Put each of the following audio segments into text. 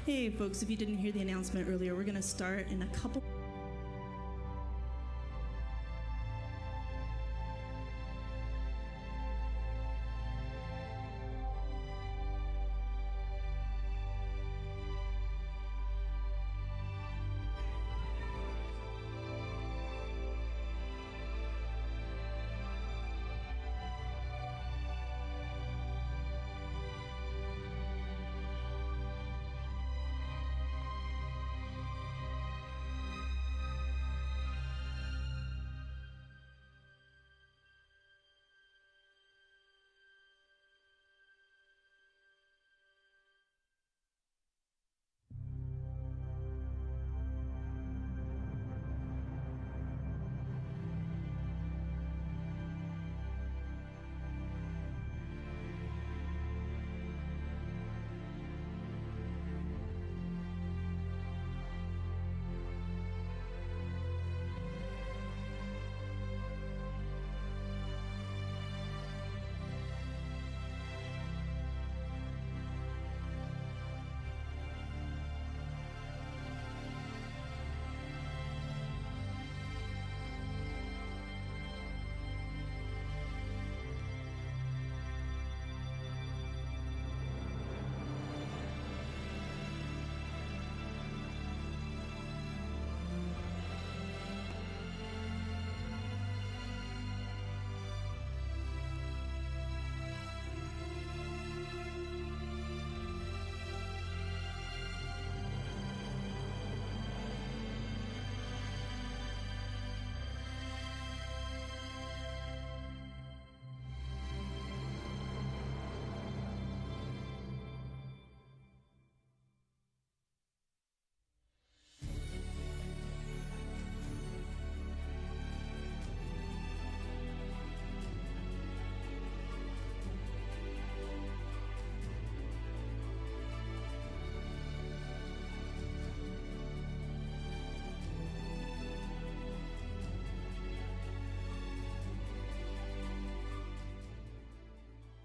Hey folks, if you didn't hear the announcement earlier, we're going to start in a couple.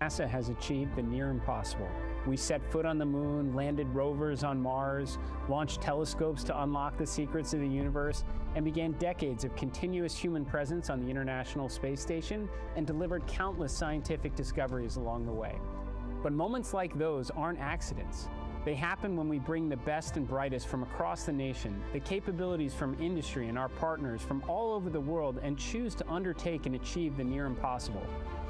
NASA has achieved the near impossible. We set foot on the moon, landed rovers on Mars, launched telescopes to unlock the secrets of the universe, and began decades of continuous human presence on the International Space Station and delivered countless scientific discoveries along the way. But moments like those aren't accidents. They happen when we bring the best and brightest from across the nation, the capabilities from industry and our partners from all over the world, and choose to undertake and achieve the near impossible.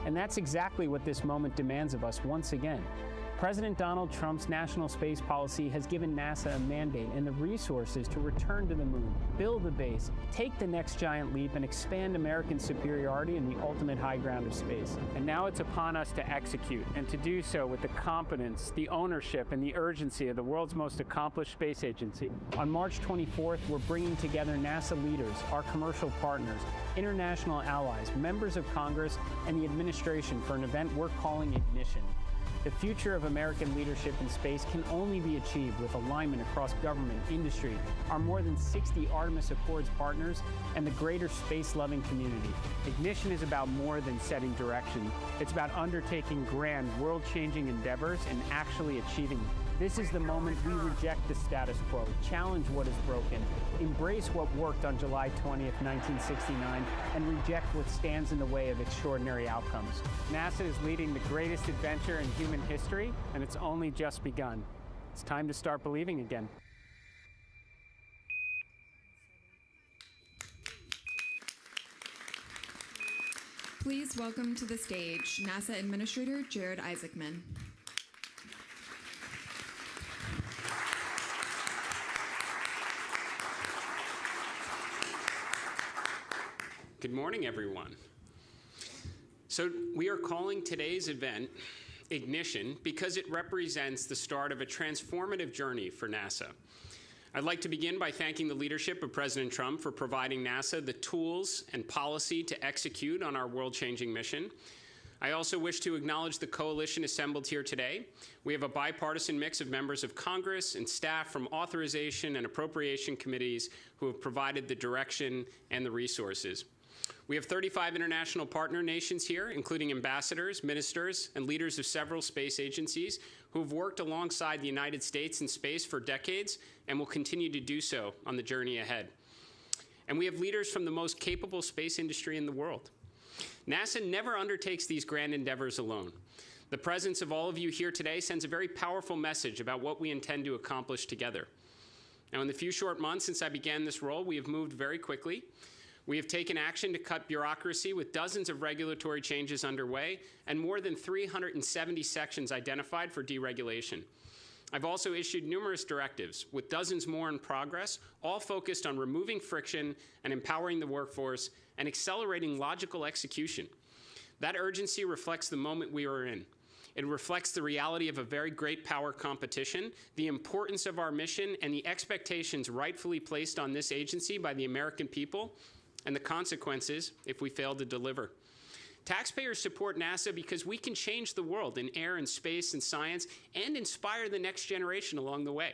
And that's exactly what this moment demands of us once again. President Donald Trump's national space policy has given NASA a mandate and the resources to return to the moon, build a base, take the next giant leap, and expand American superiority in the ultimate high ground of space. And now it's upon us to execute, and to do so with the competence, the ownership, and the urgency of the world's most accomplished space agency. On March 24th, we're bringing together NASA leaders, our commercial partners, international allies, members of Congress, and the administration for an event we're calling Ignition. The future of American leadership in space can only be achieved with alignment across government, industry, our more than 60 Artemis Accords partners, and the greater space-loving community. Ignition is about more than setting direction. It's about undertaking grand, world-changing endeavors and actually achieving them. This is the moment we reject the status quo, challenge what is broken, embrace what worked on July 20th, 1969, and reject what stands in the way of extraordinary outcomes. NASA is leading the greatest adventure in human history, and it's only just begun. It's time to start believing again. Please welcome to the stage NASA Administrator Jared Isaacman. Good morning, everyone. So we are calling today's event Ignition because it represents the start of a transformative journey for NASA. I'd like to begin by thanking the leadership of President Trump for providing NASA the tools and policy to execute on our world-changing mission. I also wish to acknowledge the coalition assembled here today. We have a bipartisan mix of members of Congress and staff from authorization and appropriation committees who have provided the direction and the resources. We have 35 international partner nations here, including ambassadors, ministers, and leaders of several space agencies who have worked alongside the United States in space for decades and will continue to do so on the journey ahead. And we have leaders from the most capable space industry in the world. NASA never undertakes these grand endeavors alone. The presence of all of you here today sends a very powerful message about what we intend to accomplish together. Now, in the few short months since I began this role, we have moved very quickly. We have taken action to cut bureaucracy with dozens of regulatory changes underway and more than 370 sections identified for deregulation. I've also issued numerous directives, with dozens more in progress, all focused on removing friction and empowering the workforce and accelerating logical execution. That urgency reflects the moment we are in. It reflects the reality of a very great power competition, the importance of our mission, and the expectations rightfully placed on this agency by the American people, and the consequences if we fail to deliver. Taxpayers support NASA because we can change the world in air and space and science and inspire the next generation along the way.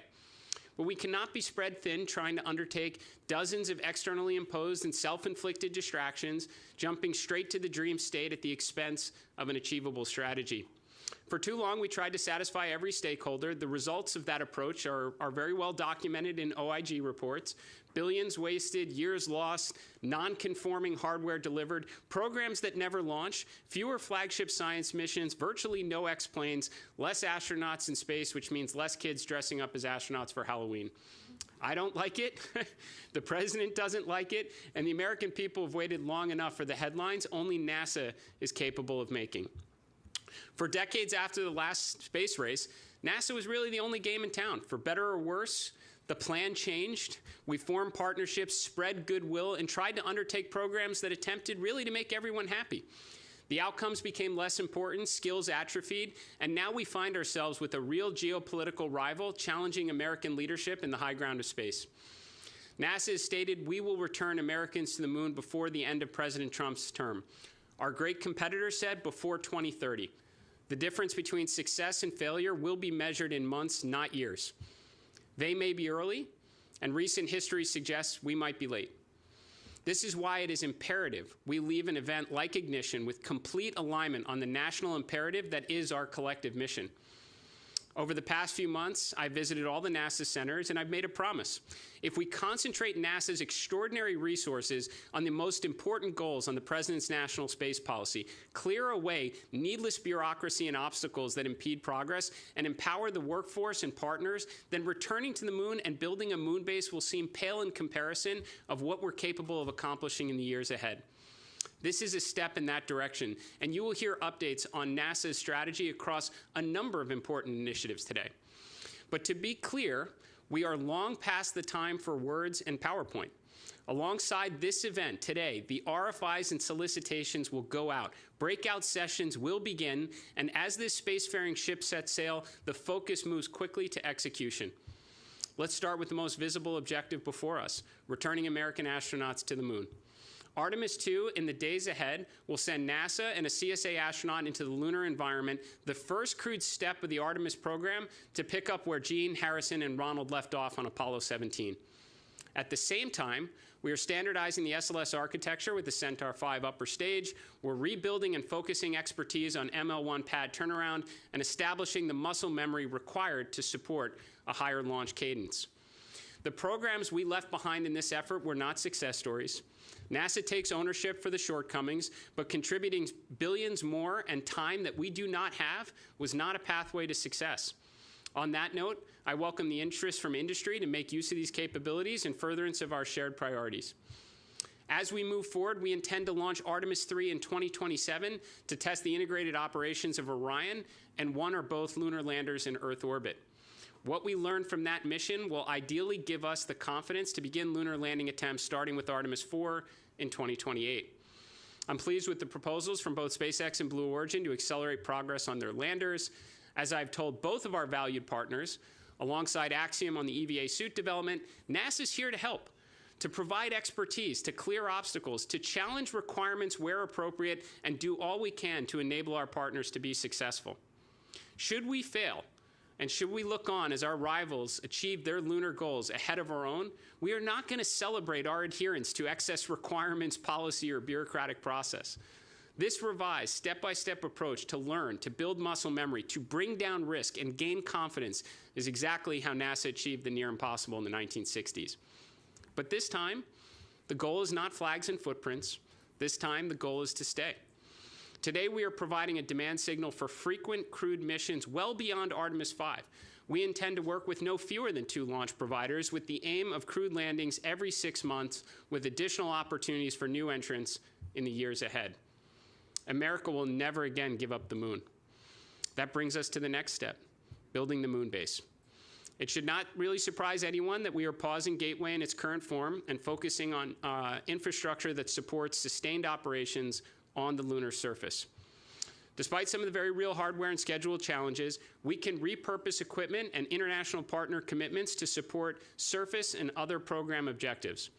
But we cannot be spread thin trying to undertake dozens of externally imposed and self-inflicted distractions, jumping straight to the dream state at the expense of an achievable strategy. For too long, we tried to satisfy every stakeholder. The results of that approach are very well documented in OIG reports. Billions wasted, years lost, non-conforming hardware delivered, programs that never launch, fewer flagship science missions, virtually no X-planes, less astronauts in space, which means less kids dressing up as astronauts for Halloween. I don't like it, the president doesn't like it, and the American people have waited long enough for the headlines only NASA is capable of making. For decades after the last space race, NASA was really the only game in town. For better or worse, the plan changed. We formed partnerships, spread goodwill, and tried to undertake programs that attempted really to make everyone happy. The outcomes became less important, skills atrophied, and now we find ourselves with a real geopolitical rival challenging American leadership in the high ground of space. NASA has stated we will return Americans to the moon before the end of President Trump's term. Our great competitor said before 2030. The difference between success and failure will be measured in months, not years. They may be early, and recent history suggests we might be late. This is why it is imperative we leave an event like Ignition with complete alignment on the national imperative that is our collective mission. Over the past few months, I visited all the NASA centers, and I've made a promise. If we concentrate NASA's extraordinary resources on the most important goals on the President's national space policy, clear away needless bureaucracy and obstacles that impede progress, and empower the workforce and partners, then returning to the moon and building a moon base will seem pale in comparison of what we're capable of accomplishing in the years ahead. This is a step in that direction, and you will hear updates on NASA's strategy across a number of important initiatives today. But to be clear, we are long past the time for words and PowerPoint. Alongside this event today, the RFIs and solicitations will go out. Breakout sessions will begin, and as this spacefaring ship sets sail, the focus moves quickly to execution. Let's start with the most visible objective before us, returning American astronauts to the moon. Artemis II, in the days ahead, will send NASA and a CSA astronaut into the lunar environment, the first crewed step of the Artemis program to pick up where Gene, Harrison, and Ronald left off on Apollo 17. At the same time, we are standardizing the SLS architecture with the Centaur 5 upper stage. We're rebuilding and focusing expertise on ML1 pad turnaround and establishing the muscle memory required to support a higher launch cadence. The programs we left behind in this effort were not success stories. NASA takes ownership for the shortcomings, but contributing billions more and time that we do not have was not a pathway to success. On that note, I welcome the interest from industry to make use of these capabilities in furtherance of our shared priorities. As we move forward, we intend to launch Artemis III in 2027 to test the integrated operations of Orion and one or both lunar landers in Earth orbit. What we learn from that mission will ideally give us the confidence to begin lunar landing attempts starting with Artemis IV in 2028. I'm pleased with the proposals from both SpaceX and Blue Origin to accelerate progress on their landers. As I've told both of our valued partners, alongside Axiom on the EVA suit development, NASA's here to help, to provide expertise, to clear obstacles, to challenge requirements where appropriate, and do all we can to enable our partners to be successful. Should we fail, and should we look on as our rivals achieve their lunar goals ahead of our own, we are not going to celebrate our adherence to excess requirements, policy, or bureaucratic process. This revised, step-by-step approach to learn, to build muscle memory, to bring down risk and gain confidence is exactly how NASA achieved the near impossible in the 1960s. But this time, the goal is not flags and footprints. This time, the goal is to stay. Today, we are providing a demand signal for frequent crewed missions well beyond Artemis 5. We intend to work with no fewer than 2 launch providers with the aim of crewed landings every 6 months with additional opportunities for new entrants in the years ahead. America will never again give up the moon. That brings us to the next step, building the moon base. It should not really surprise anyone that we are pausing Gateway in its current form and focusing on infrastructure that supports sustained operations on the lunar surface. Despite some of the very real hardware and schedule challenges, we can repurpose equipment and international partner commitments to support surface and other program objectives.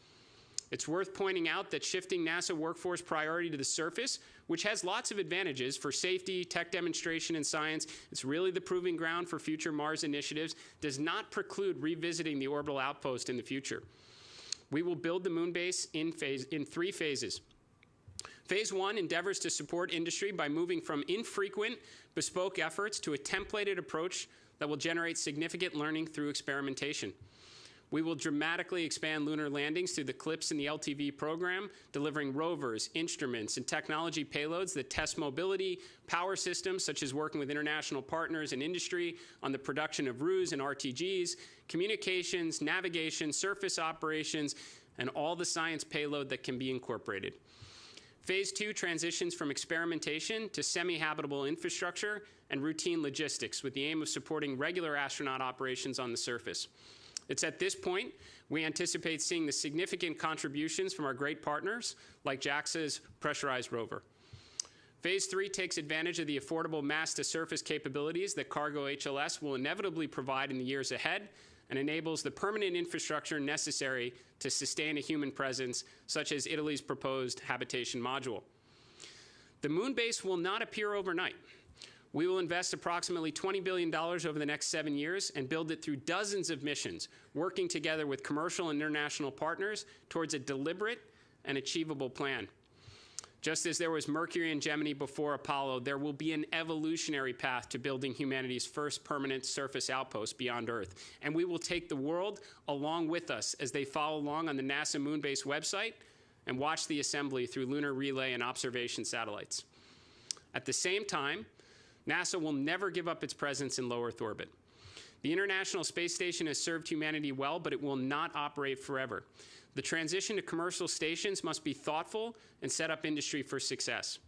It's worth pointing out that shifting NASA workforce priority to the surface, which has lots of advantages for safety, tech demonstration, and science, it's really the proving ground for future Mars initiatives, does not preclude revisiting the orbital outpost in the future. We will build the moon base in 3 phases. Phase 1 endeavors to support industry by moving from infrequent, bespoke efforts to a templated approach that will generate significant learning through experimentation. We will dramatically expand lunar landings through the CLPS and the LTV program, delivering rovers, instruments, and technology payloads that test mobility, power systems, such as working with international partners and industry on the production of RUs and RTGs, communications, navigation, surface operations, and all the science payload that can be incorporated. Phase 2 transitions from experimentation to semi-habitable infrastructure and routine logistics with the aim of supporting regular astronaut operations on the surface. It's at this point we anticipate seeing the significant contributions from our great partners like JAXA's pressurized rover. Phase 3 takes advantage of the affordable mass-to-surface capabilities that Cargo HLS will inevitably provide in the years ahead and enables the permanent infrastructure necessary to sustain a human presence, such as Italy's proposed habitation module. The moon base will not appear overnight. We will invest approximately $20 billion over the next 7 years and build it through dozens of missions, working together with commercial and international partners towards a deliberate and achievable plan. Just as there was Mercury and Gemini before Apollo, there will be an evolutionary path to building humanity's first permanent surface outpost beyond Earth. And we will take the world along with us as they follow along on the NASA Moonbase website and watch the assembly through lunar relay and observation satellites. At the same time, NASA will never give up its presence in low Earth orbit. The International Space Station has served humanity well, but it will not operate forever. The transition to commercial stations must be thoughtful and set up industry for success.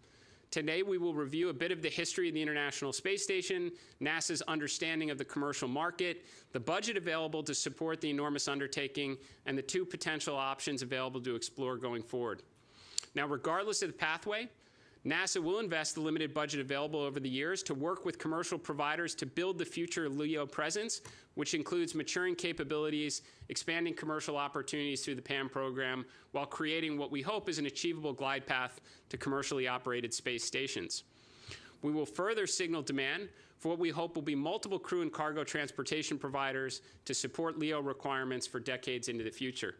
Today, we will review a bit of the history of the International Space Station, NASA's understanding of the commercial market, the budget available to support the enormous undertaking, and the 2 potential options available to explore going forward. Now, regardless of the pathway, NASA will invest the limited budget available over the years to work with commercial providers to build the future LEO presence, which includes maturing capabilities, expanding commercial opportunities through the PAM program, while creating what we hope is an achievable glide path to commercially operated space stations. We will further signal demand for what we hope will be multiple crew and cargo transportation providers to support LEO requirements for decades into the future.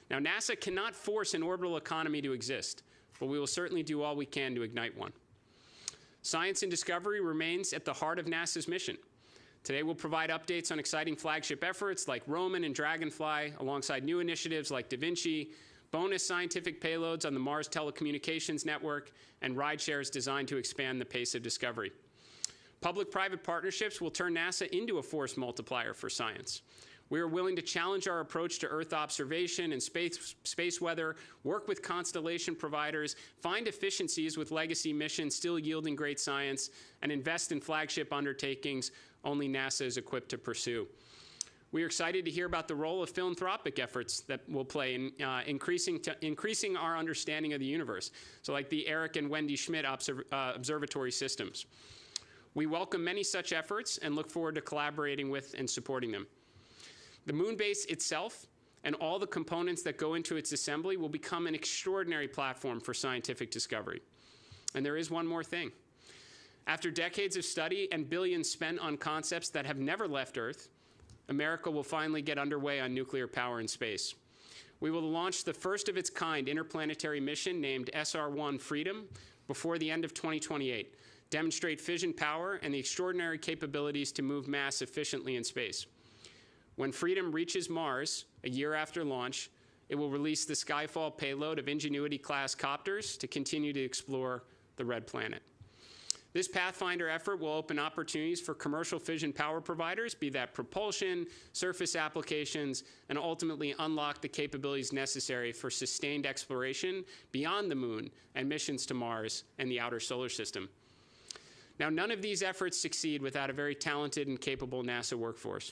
Now, NASA cannot force an orbital economy to exist, but we will certainly do all we can to ignite one. Science and discovery remains at the heart of NASA's mission. Today we'll provide updates on exciting flagship efforts like Roman and Dragonfly, alongside new initiatives like Da Vinci, bonus scientific payloads on the Mars Telecommunications Network, and rideshares designed to expand the pace of discovery. Public-private partnerships will turn NASA into a force multiplier for science. We are willing to challenge our approach to Earth observation and space weather, work with constellation providers, find efficiencies with legacy missions still yielding great science, and invest in flagship undertakings only NASA is equipped to pursue. We are excited to hear about the role of philanthropic efforts that will play in increasing our understanding of the universe, so like the Eric and Wendy Schmidt observatory systems. We welcome many such efforts and look forward to collaborating with and supporting them. The moon base itself and all the components that go into its assembly will become an extraordinary platform for scientific discovery. And there is one more thing. After decades of study and billions spent on concepts that have never left Earth, America will finally get underway on nuclear power in space. We will launch the first of its kind interplanetary mission named SR-1 Freedom before the end of 2028, demonstrate fission power and the extraordinary capabilities to move mass efficiently in space. When Freedom reaches Mars a year after launch, it will release the Skyfall payload of Ingenuity-class copters to continue to explore the red planet. This Pathfinder effort will open opportunities for commercial fission power providers, be that propulsion, surface applications, and ultimately unlock the capabilities necessary for sustained exploration beyond the moon and missions to Mars and the outer solar system. Now, none of these efforts succeed without a very talented and capable NASA workforce.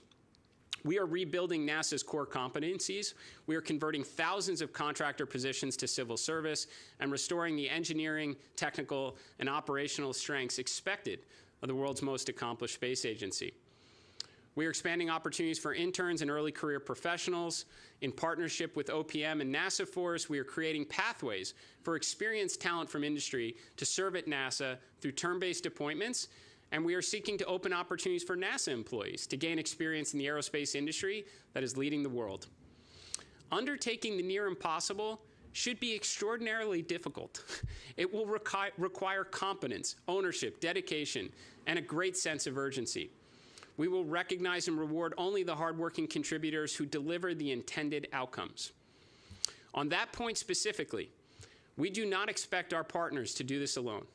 We are rebuilding NASA's core competencies. We are converting thousands of contractor positions to civil service and restoring the engineering, technical, and operational strengths expected of the world's most accomplished space agency. We are expanding opportunities for interns and early career professionals. In partnership with OPM and NASA Force, we are creating pathways for experienced talent from industry to serve at NASA through term-based appointments. And we are seeking to open opportunities for NASA employees to gain experience in the aerospace industry that is leading the world. Undertaking the near impossible should be extraordinarily difficult. It will require competence, ownership, dedication, and a great sense of urgency. We will recognize and reward only the hardworking contributors who deliver the intended outcomes. On that point specifically, we do not expect our partners to do this alone.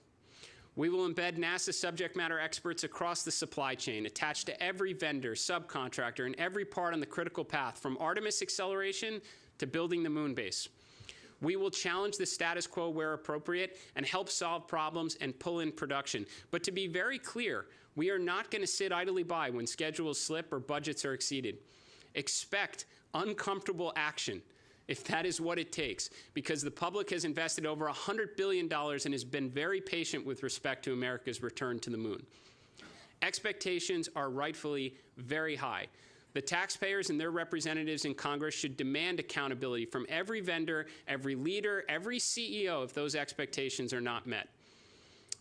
We will embed NASA subject matter experts across the supply chain, attached to every vendor, subcontractor, and every part on the critical path, from Artemis acceleration to building the moon base. We will challenge the status quo where appropriate and help solve problems and pull in production. But to be very clear, we are not going to sit idly by when schedules slip or budgets are exceeded. Expect uncomfortable action, if that is what it takes, because the public has invested over $100 billion and has been very patient with respect to America's return to the moon. Expectations are rightfully very high. The taxpayers and their representatives in Congress should demand accountability from every vendor, every leader, every CEO if those expectations are not met.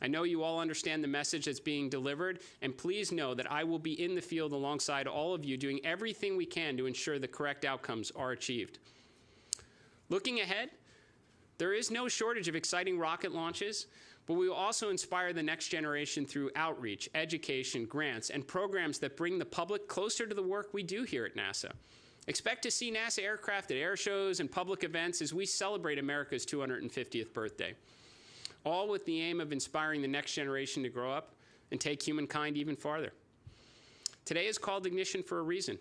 I know you all understand the message that's being delivered, and please know that I will be in the field alongside all of you, doing everything we can to ensure the correct outcomes are achieved. Looking ahead, there is no shortage of exciting rocket launches, but we will also inspire the next generation through outreach, education, grants, and programs that bring the public closer to the work we do here at NASA. Expect to see NASA aircraft at air shows and public events as we celebrate America's 250th birthday, all with the aim of inspiring the next generation to grow up and take humankind even farther. Today is called Ignition for a reason.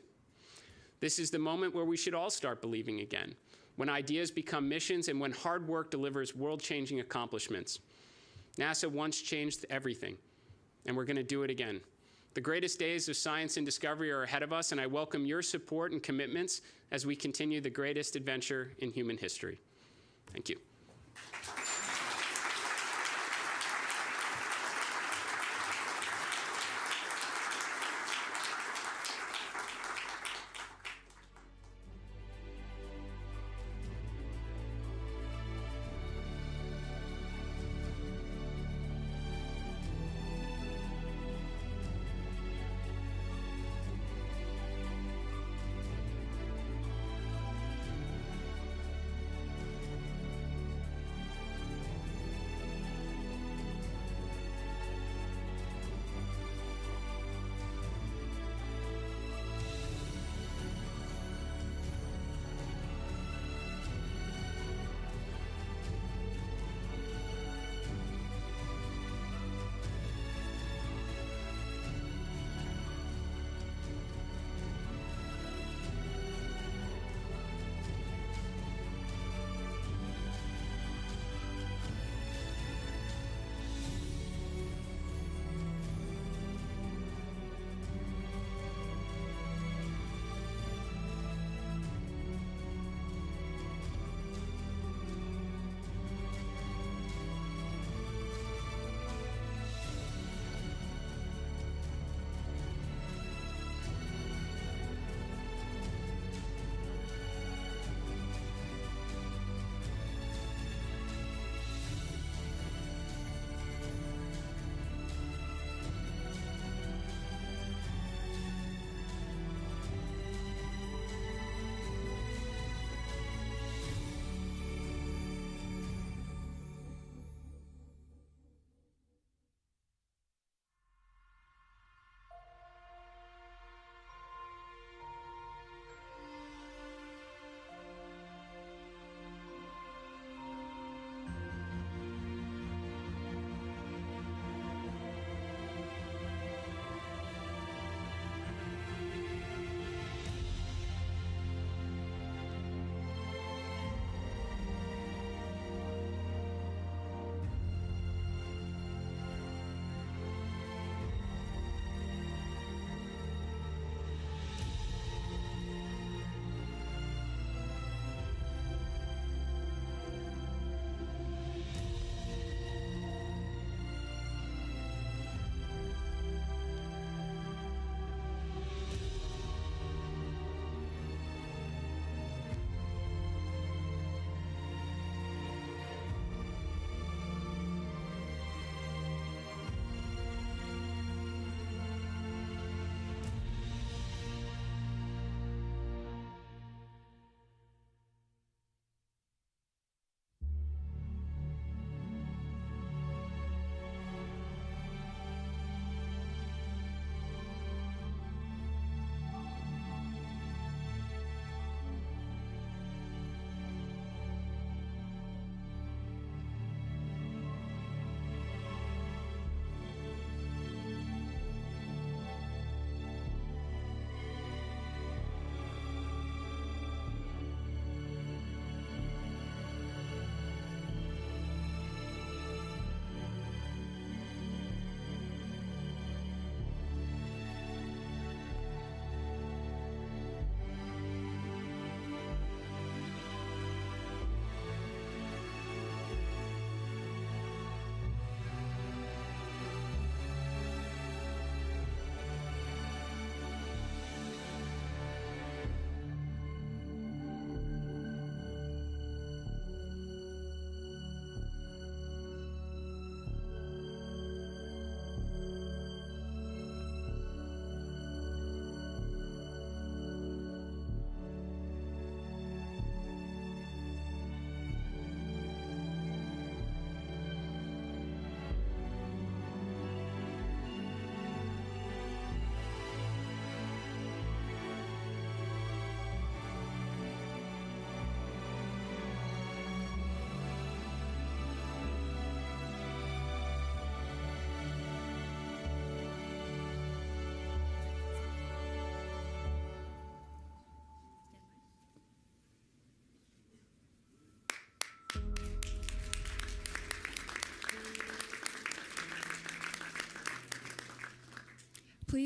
This is the moment where we should all start believing again, when ideas become missions and when hard work delivers world-changing accomplishments. NASA once changed everything, and we're going to do it again. The greatest days of science and discovery are ahead of us, and I welcome your support and commitments as we continue the greatest adventure in human history. Thank you.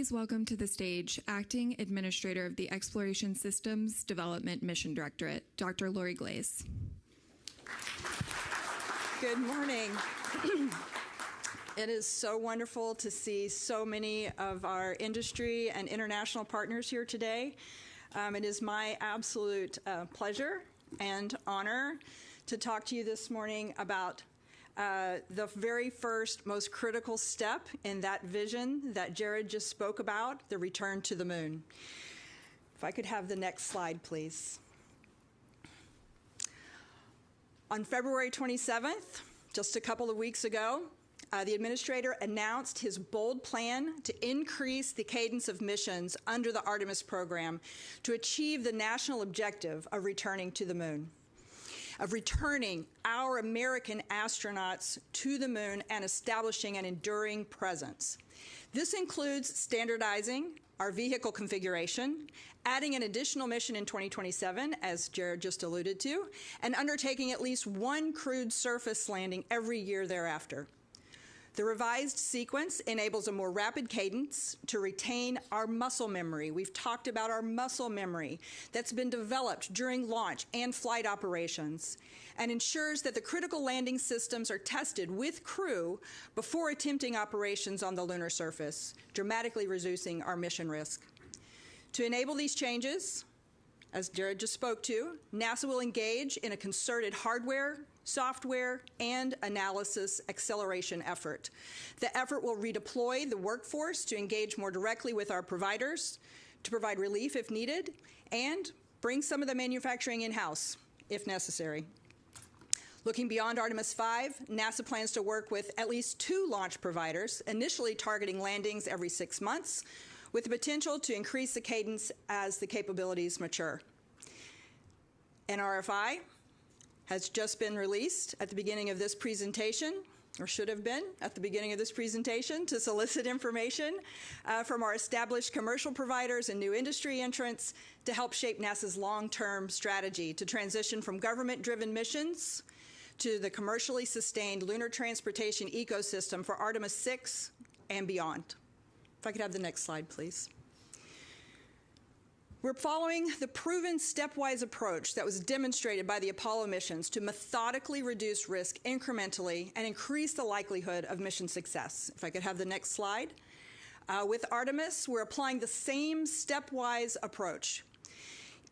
Please welcome to the stage Acting Administrator of the Exploration Systems Development Mission Directorate, Dr. Lori Glaze. Good morning. It is so wonderful to see so many of our industry and international partners here today. It is my absolute pleasure and honor to talk to you this morning about the very first, most critical step in that vision that Jared just spoke about, the return to the moon. If I could have the next slide, please. On February 27th, just a couple of weeks ago, the administrator announced his bold plan to increase the cadence of missions under the Artemis program to achieve the national objective of returning to the moon, of returning our American astronauts to the moon and establishing an enduring presence. This includes standardizing our vehicle configuration, adding an additional mission in 2027, as Jared just alluded to, and undertaking at least one crewed surface landing every year thereafter. The revised sequence enables a more rapid cadence to retain our muscle memory. We've talked about our muscle memory that's been developed during launch and flight operations, and ensures that the critical landing systems are tested with crew before attempting operations on the lunar surface, dramatically reducing our mission risk. To enable these changes, as Jared just spoke to, NASA will engage in a concerted hardware, software, and analysis acceleration effort. The effort will redeploy the workforce to engage more directly with our providers, to provide relief if needed, and bring some of the manufacturing in-house if necessary. Looking beyond Artemis 5, NASA plans to work with at least 2 launch providers, initially targeting landings every 6 months, with the potential to increase the cadence as the capabilities mature. NRFI has just been released at the beginning of this presentation, or should have been at the beginning of this presentation, to solicit information from our established commercial providers and new industry entrants to help shape NASA's long-term strategy to transition from government-driven missions to the commercially sustained lunar transportation ecosystem for Artemis 6 and beyond. If I could have the next slide, please. We're following the proven stepwise approach that was demonstrated by the Apollo missions to methodically reduce risk incrementally and increase the likelihood of mission success. If I could have the next slide. With Artemis, we're applying the same stepwise approach.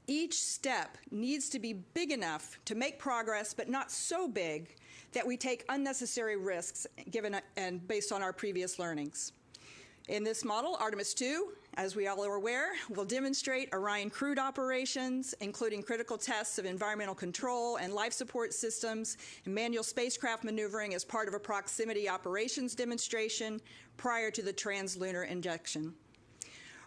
Each step needs to be big enough to make progress, but not so big that we take unnecessary risks given and based on our previous learnings. In this model, Artemis 2, as we all are aware, will demonstrate Orion crewed operations, including critical tests of environmental control and life support systems and manual spacecraft maneuvering as part of a proximity operations demonstration prior to the translunar injection.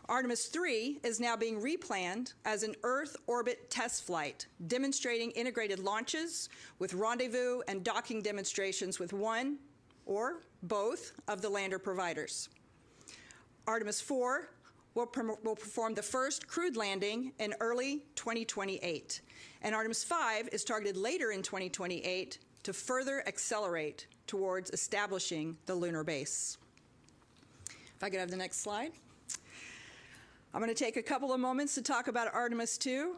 Artemis 3 is now being replanned as an Earth orbit test flight, demonstrating integrated launches with rendezvous and docking demonstrations with one or both of the lander providers. Artemis 4 will perform the first crewed landing in early 2028, and Artemis 5 is targeted later in 2028 to further accelerate towards establishing the lunar base. If I could have the next slide. I'm going to take a couple of moments to talk about Artemis 2.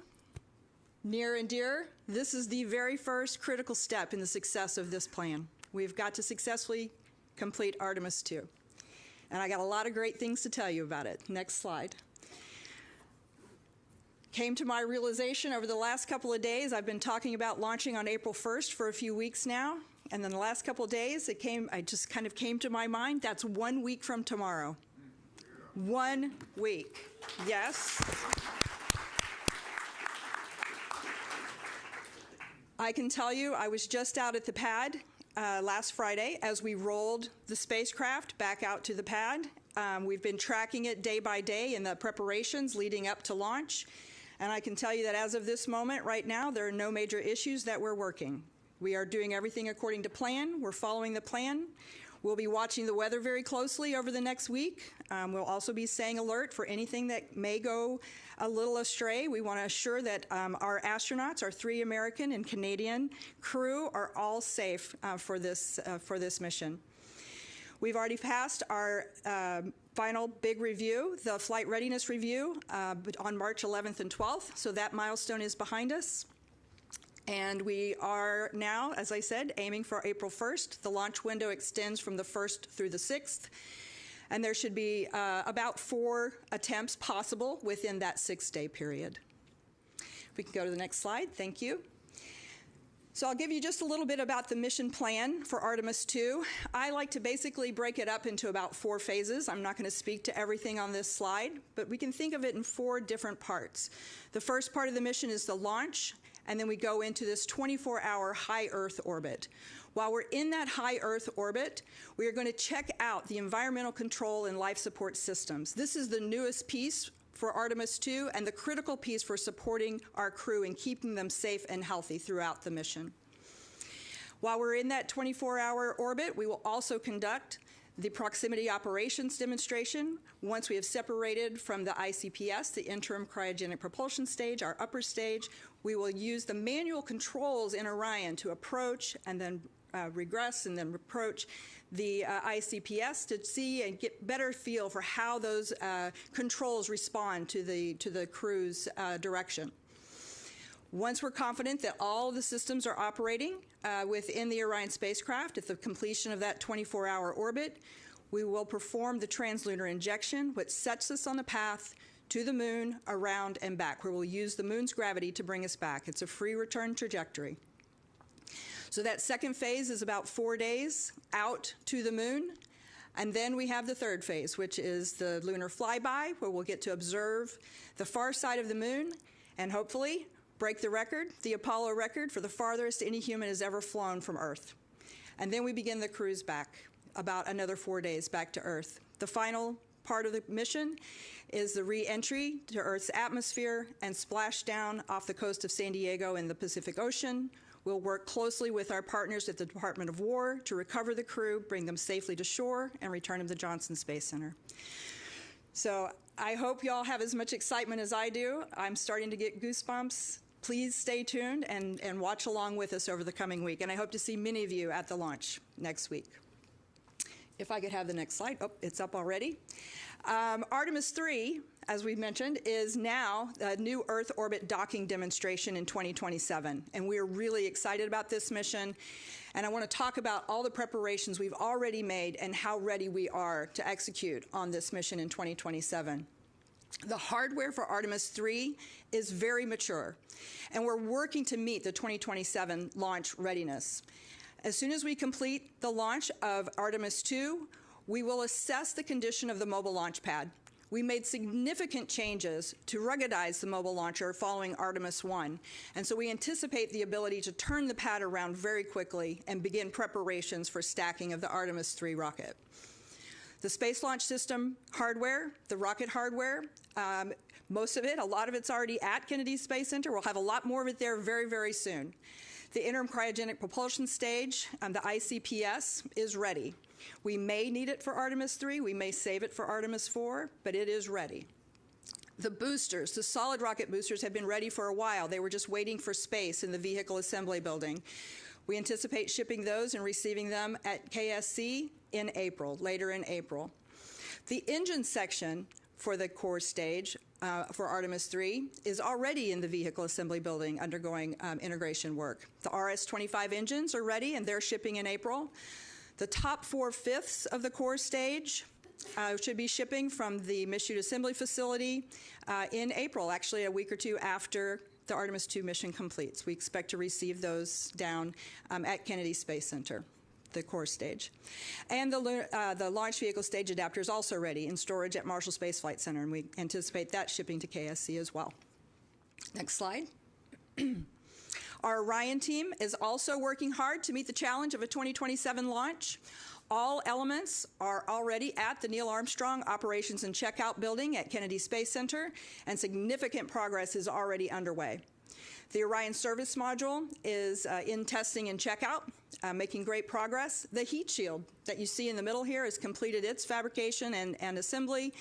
Near and dear, this is the very first critical step in the success of this plan. We've got to successfully complete Artemis 2. And I got a lot of great things to tell you about it. Next slide. Came to my realization over the last couple of days. I've been talking about launching on April 1st for a few weeks now. And then the last couple of days, I just kind of came to my mind, that's 1 week from tomorrow. 1 week. Yes. I can tell you, I was just out at the pad last Friday as we rolled the spacecraft back out to the pad. We've been tracking it day by day in the preparations leading up to launch. And I can tell you that as of this moment right now, there are no major issues that we're working. We are doing everything according to plan. We're following the plan. We'll be watching the weather very closely over the next week. We'll also be staying alert for anything that may go a little astray. We want to assure that our astronauts, our 3 American and Canadian crew, are all safe for this mission. We've already passed our final big review, the flight readiness review, on March 11th and 12th, so that milestone is behind us. And we are now, as I said, aiming for April 1st. The launch window extends from the 1st through the 6th, and there should be about 4 attempts possible within that 6-day period. We can go to the next slide. Thank you. So I'll give you just a little bit about the mission plan for Artemis II. I like to basically break it up into about 4 phases. I'm not going to speak to everything on this slide, but we can think of it in 4 different parts. The first part of the mission is the launch, and then we go into this 24-hour high Earth orbit. While we're in that high Earth orbit, we are going to check out the environmental control and life support systems. This is the newest piece for Artemis II and the critical piece for supporting our crew and keeping them safe and healthy throughout the mission. While we're in that 24-hour orbit, we will also conduct the proximity operations demonstration. Once we have separated from the ICPS, the interim cryogenic propulsion stage, our upper stage, we will use the manual controls in Orion to approach and then regress and then approach the ICPS to see and get better feel for how those controls respond to the crew's direction. Once we're confident that all of the systems are operating within the Orion spacecraft at the completion of that 24-hour orbit, we will perform the translunar injection, which sets us on the path to the moon, around, and back, where we'll use the moon's gravity to bring us back. It's a free return trajectory. So that second phase is about 4 days out to the moon. And then we have the third phase, which is the lunar flyby, where we'll get to observe the far side of the moon and hopefully break the record, the Apollo record, for the farthest any human has ever flown from Earth. And then we begin the cruise back, about another 4 days back to Earth. The final part of the mission is the re-entry to Earth's atmosphere and splashdown off the coast of San Diego in the Pacific Ocean. We'll work closely with our partners at the Department of War to recover the crew, bring them safely to shore, and return them to Johnson Space Center. So I hope you all have as much excitement as I do. I'm starting to get goosebumps. Please stay tuned and watch along with us over the coming week. And I hope to see many of you at the launch next week. If I could have the next slide. Oh, it's up already. Artemis III, as we mentioned, is now a new Earth orbit docking demonstration in 2027. And we're really excited about this mission. And I want to talk about all the preparations we've already made and how ready we are to execute on this mission in 2027. The hardware for Artemis III is very mature, and we're working to meet the 2027 launch readiness. As soon as we complete the launch of Artemis II, we will assess the condition of the mobile launch pad. We made significant changes to ruggedize the mobile launcher following Artemis I, and so we anticipate the ability to turn the pad around very quickly and begin preparations for stacking of the Artemis III rocket. The Space Launch System hardware, the rocket hardware, most of it, a lot of it's already at Kennedy Space Center. We'll have a lot more of it there very, very soon. The interim cryogenic propulsion stage, the ICPS, is ready. We may need it for Artemis III, we may save it for Artemis IV, but it is ready. The boosters, the solid rocket boosters, have been ready for a while. They were just waiting for space in the vehicle assembly building. We anticipate shipping those and receiving them at KSC in April, later in April. The engine section for the core stage for Artemis III is already in the vehicle assembly building undergoing integration work. The RS-25 engines are ready and they're shipping in April. The top 4/5 of the core stage should be shipping from the Michoud Assembly Facility in April, actually a week or two after the Artemis II mission completes. We expect to receive those down at Kennedy Space Center, the core stage. And the launch vehicle stage adapter is also ready in storage at Marshall Space Flight Center, and we anticipate that shipping to KSC as well. Next slide. Our Orion team is also working hard to meet the challenge of a 2027 launch. All elements are already at the Neil Armstrong Operations and Checkout Building at Kennedy Space Center, and significant progress is already underway. The Orion service module is in testing and checkout, making great progress. The heat shield that you see in the middle here has completed its fabrication and assembly,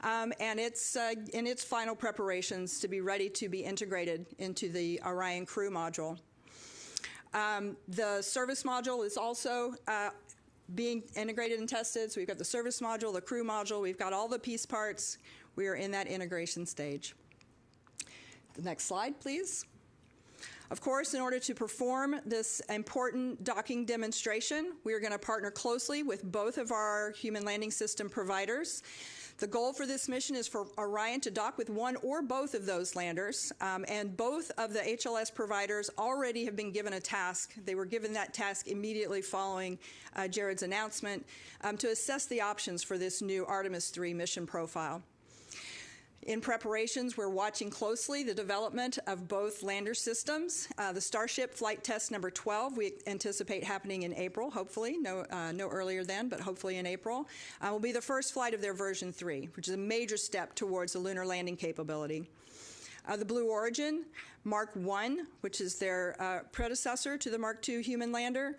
and it's in its final preparations to be ready to be integrated into the Orion crew module. The service module is also being integrated and tested. So we've got the service module, the crew module, we've got all the piece parts. We are in that integration stage. The next slide, please. Of course, in order to perform this important docking demonstration, we are going to partner closely with both of our human landing system providers. The goal for this mission is for Orion to dock with one or both of those landers, and both of the HLS providers already have been given a task. They were given that task immediately following Jared's announcement to assess the options for this new Artemis III mission profile. In preparations, we're watching closely the development of both lander systems. The Starship flight test number 12, we anticipate happening in April, hopefully, no earlier than, but hopefully in April, will be the first flight of their version 3, which is a major step towards the lunar landing capability. The Blue Origin, Mark 1, which is their predecessor to the Mark 2 human lander.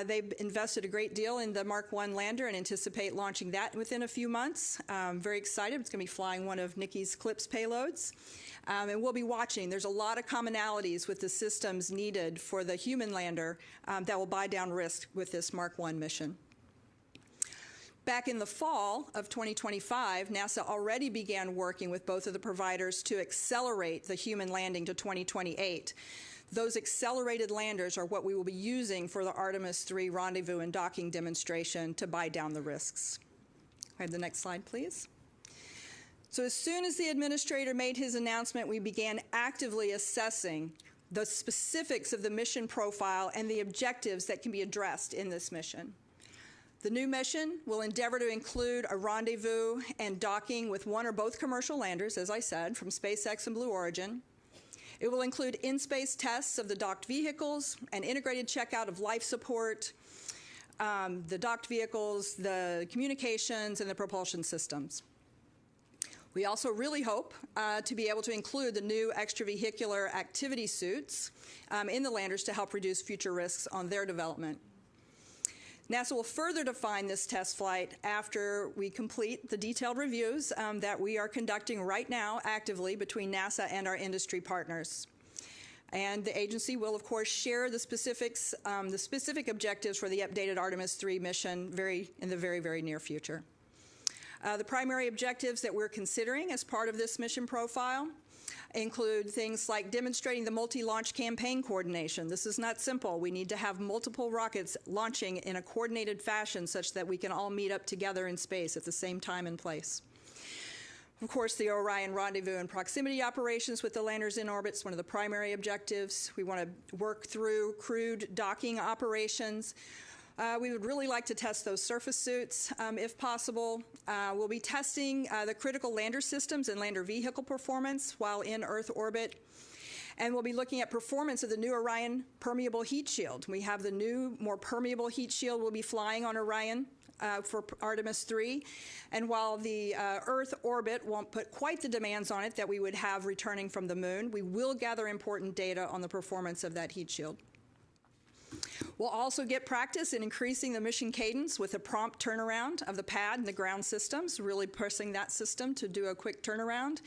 They've invested a great deal in the Mark 1 lander and anticipate launching that within a few months. Very excited. It's going to be flying one of Nikki's CLPS payloads. And we'll be watching. There's a lot of commonalities with the systems needed for the human lander that will buy down risk with this Mark 1 mission. Back in the fall of 2025, NASA already began working with both of the providers to accelerate the human landing to 2028. Those accelerated landers are what we will be using for the Artemis III rendezvous and docking demonstration to buy down the risks. Have the next slide, please. So as soon as the administrator made his announcement, we began actively assessing the specifics of the mission profile and the objectives that can be addressed in this mission. The new mission will endeavor to include a rendezvous and docking with one or both commercial landers, as I said, from SpaceX and Blue Origin. It will include in-space tests of the docked vehicles, an integrated checkout of life support, the docked vehicles, the communications, and the propulsion systems. We also really hope to be able to include the new extravehicular activity suits in the landers to help reduce future risks on their development. NASA will further define this test flight after we complete the detailed reviews that we are conducting right now actively between NASA and our industry partners. And the agency will, of course, share the specifics, the specific objectives for the updated Artemis III mission in the very, very near future. The primary objectives that we're considering as part of this mission profile include things like demonstrating the multi-launch campaign coordination. This is not simple. We need to have multiple rockets launching in a coordinated fashion such that we can all meet up together in space at the same time and place. Of course, the Orion rendezvous and proximity operations with the landers in orbit is one of the primary objectives. We want to work through crewed docking operations. We would really like to test those surface suits if possible. We'll be testing the critical lander systems and lander vehicle performance while in Earth orbit. And we'll be looking at performance of the new Orion permeable heat shield. We have the new, more permeable heat shield we'll be flying on Orion for Artemis III. And while the Earth orbit won't put quite the demands on it that we would have returning from the moon, we will gather important data on the performance of that heat shield. We'll also get practice in increasing the mission cadence with a prompt turnaround of the pad and the ground systems, really pressing that system to do a quick turnaround.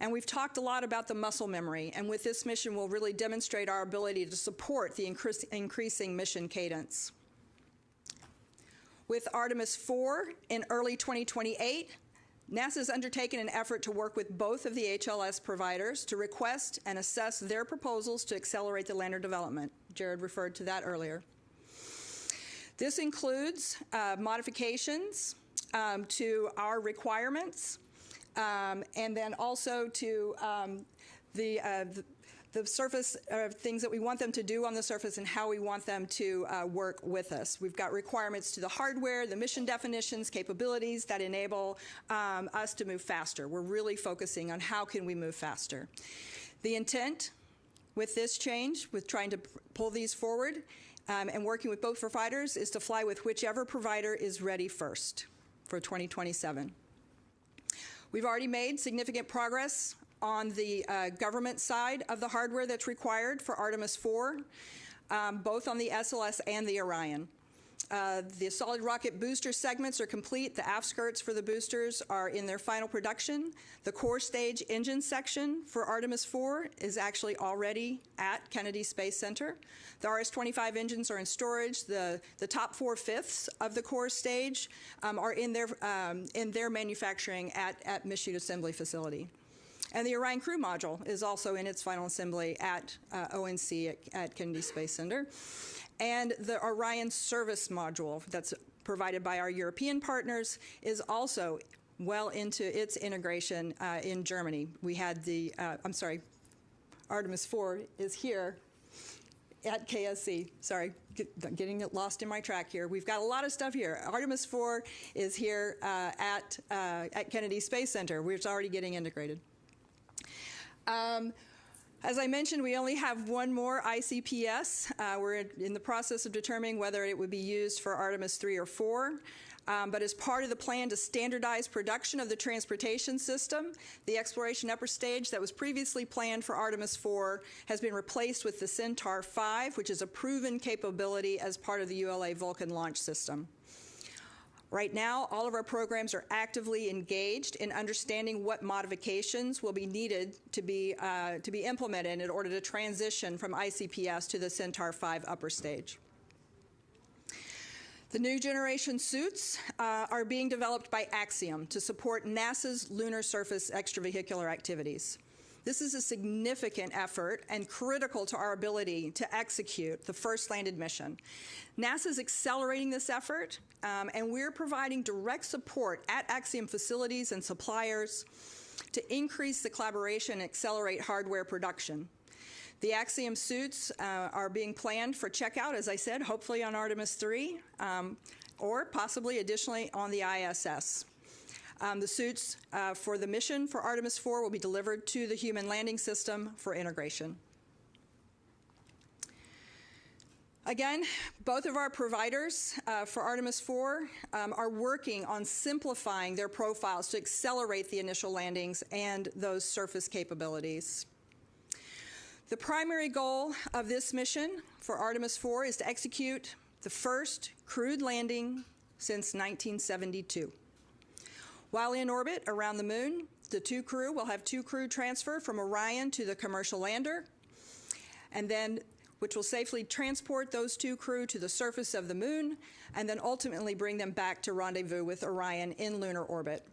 And we've talked a lot about the muscle memory, and with this mission we'll really demonstrate our ability to support the increasing mission cadence. With Artemis IV in early 2028, NASA has undertaken an effort to work with both of the HLS providers to request and assess their proposals to accelerate the lander development. Jared referred to that earlier. This includes modifications to our requirements and then also to the surface things that we want them to do on the surface and how we want them to work with us. We've got requirements to the hardware, the mission definitions, capabilities that enable us to move faster. We're really focusing on how can we move faster. The intent with this change, with trying to pull these forward and working with both providers, is to fly with whichever provider is ready first for 2027. We've already made significant progress on the government side of the hardware that's required for Artemis IV, both on the SLS and the Orion. The solid rocket booster segments are complete. The aft skirts for the boosters are in their final production. The core stage engine section for Artemis 4 is actually already at Kennedy Space Center. The RS-25 engines are in storage. The top 4/5 of the core stage are in their manufacturing at Michoud Assembly Facility. And the Orion Crew Module is also in its final assembly at ONC at Kennedy Space Center. And the Orion Service Module that's provided by our European partners is also well into its integration in Germany. We had Artemis 4 is here at KSC. Sorry, getting lost in my track here. We've got a lot of stuff here. Artemis 4 is here at Kennedy Space Center, where it's already getting integrated. As I mentioned, we only have one more ICPS. We're in the process of determining whether it would be used for Artemis 3 or 4. But as part of the plan to standardize production of the transportation system, the exploration upper stage that was previously planned for Artemis 4 has been replaced with the Centaur 5, which is a proven capability as part of the ULA Vulcan launch system. Right now, all of our programs are actively engaged in understanding what modifications will be needed to be implemented in order to transition from ICPS to the Centaur 5 upper stage. The new generation suits are being developed by Axiom to support NASA's lunar surface extravehicular activities. This is a significant effort and critical to our ability to execute the first landed mission. NASA is accelerating this effort, and we're providing direct support at Axiom facilities and suppliers to increase the collaboration and accelerate hardware production. The Axiom suits are being planned for checkout, as I said, hopefully on Artemis 3, or possibly additionally on the ISS. The suits for the mission for Artemis 4 will be delivered to the Human Landing System for integration. Again, both of our providers for Artemis 4 are working on simplifying their profiles to accelerate the initial landings and those surface capabilities. The primary goal of this mission for Artemis 4 is to execute the first crewed landing since 1972. While in orbit around the moon, the two crew will have two crew transfer from Orion to the commercial lander, and then which will safely transport those two crew to the surface of the moon, and then ultimately bring them back to rendezvous with Orion in lunar orbit.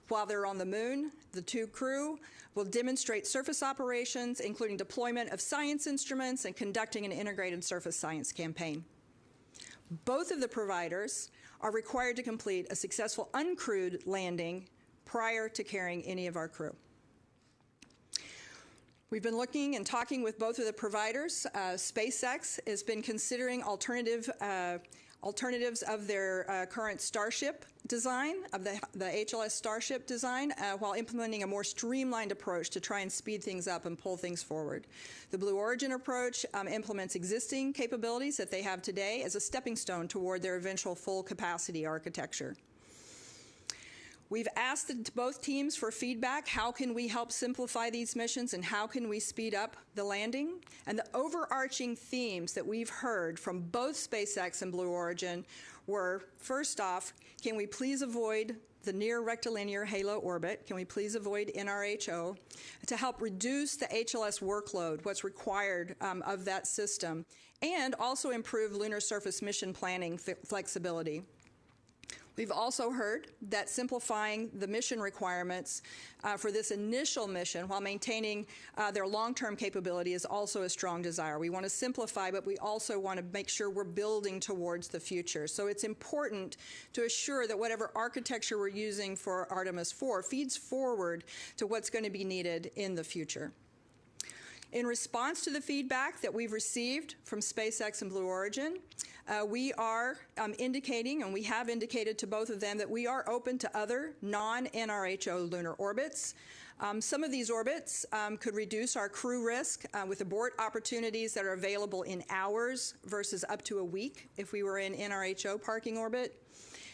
While they're on the moon, the two crew will demonstrate surface operations, including deployment of science instruments and conducting an integrated surface science campaign. Both of the providers are required to complete a successful uncrewed landing prior to carrying any of our crew. We've been looking and talking with both of the providers. SpaceX has been considering alternatives of their current Starship design, of the HLS Starship design, while implementing a more streamlined approach to try and speed things up and pull things forward. The Blue Origin approach implements existing capabilities that they have today as a stepping stone toward their eventual full capacity architecture. We've asked both teams for feedback. How can we help simplify these missions, and how can we speed up the landing? And the overarching themes that we've heard from both SpaceX and Blue Origin were, first off, can we please avoid the near rectilinear halo orbit? Can we please avoid NRHO to help reduce the HLS workload, what's required of that system, and also improve lunar surface mission planning flexibility? We've also heard that simplifying the mission requirements for this initial mission while maintaining their long-term capability is also a strong desire. We want to simplify, but we also want to make sure we're building towards the future. So it's important to assure that whatever architecture we're using for Artemis 4 feeds forward to what's going to be needed in the future. In response to the feedback that we've received from SpaceX and Blue Origin, we are indicating, and we have indicated to both of them, that we are open to other non-NRHO lunar orbits. Some of these orbits could reduce our crew risk with abort opportunities that are available in hours versus up to a week if we were in NRHO parking orbit.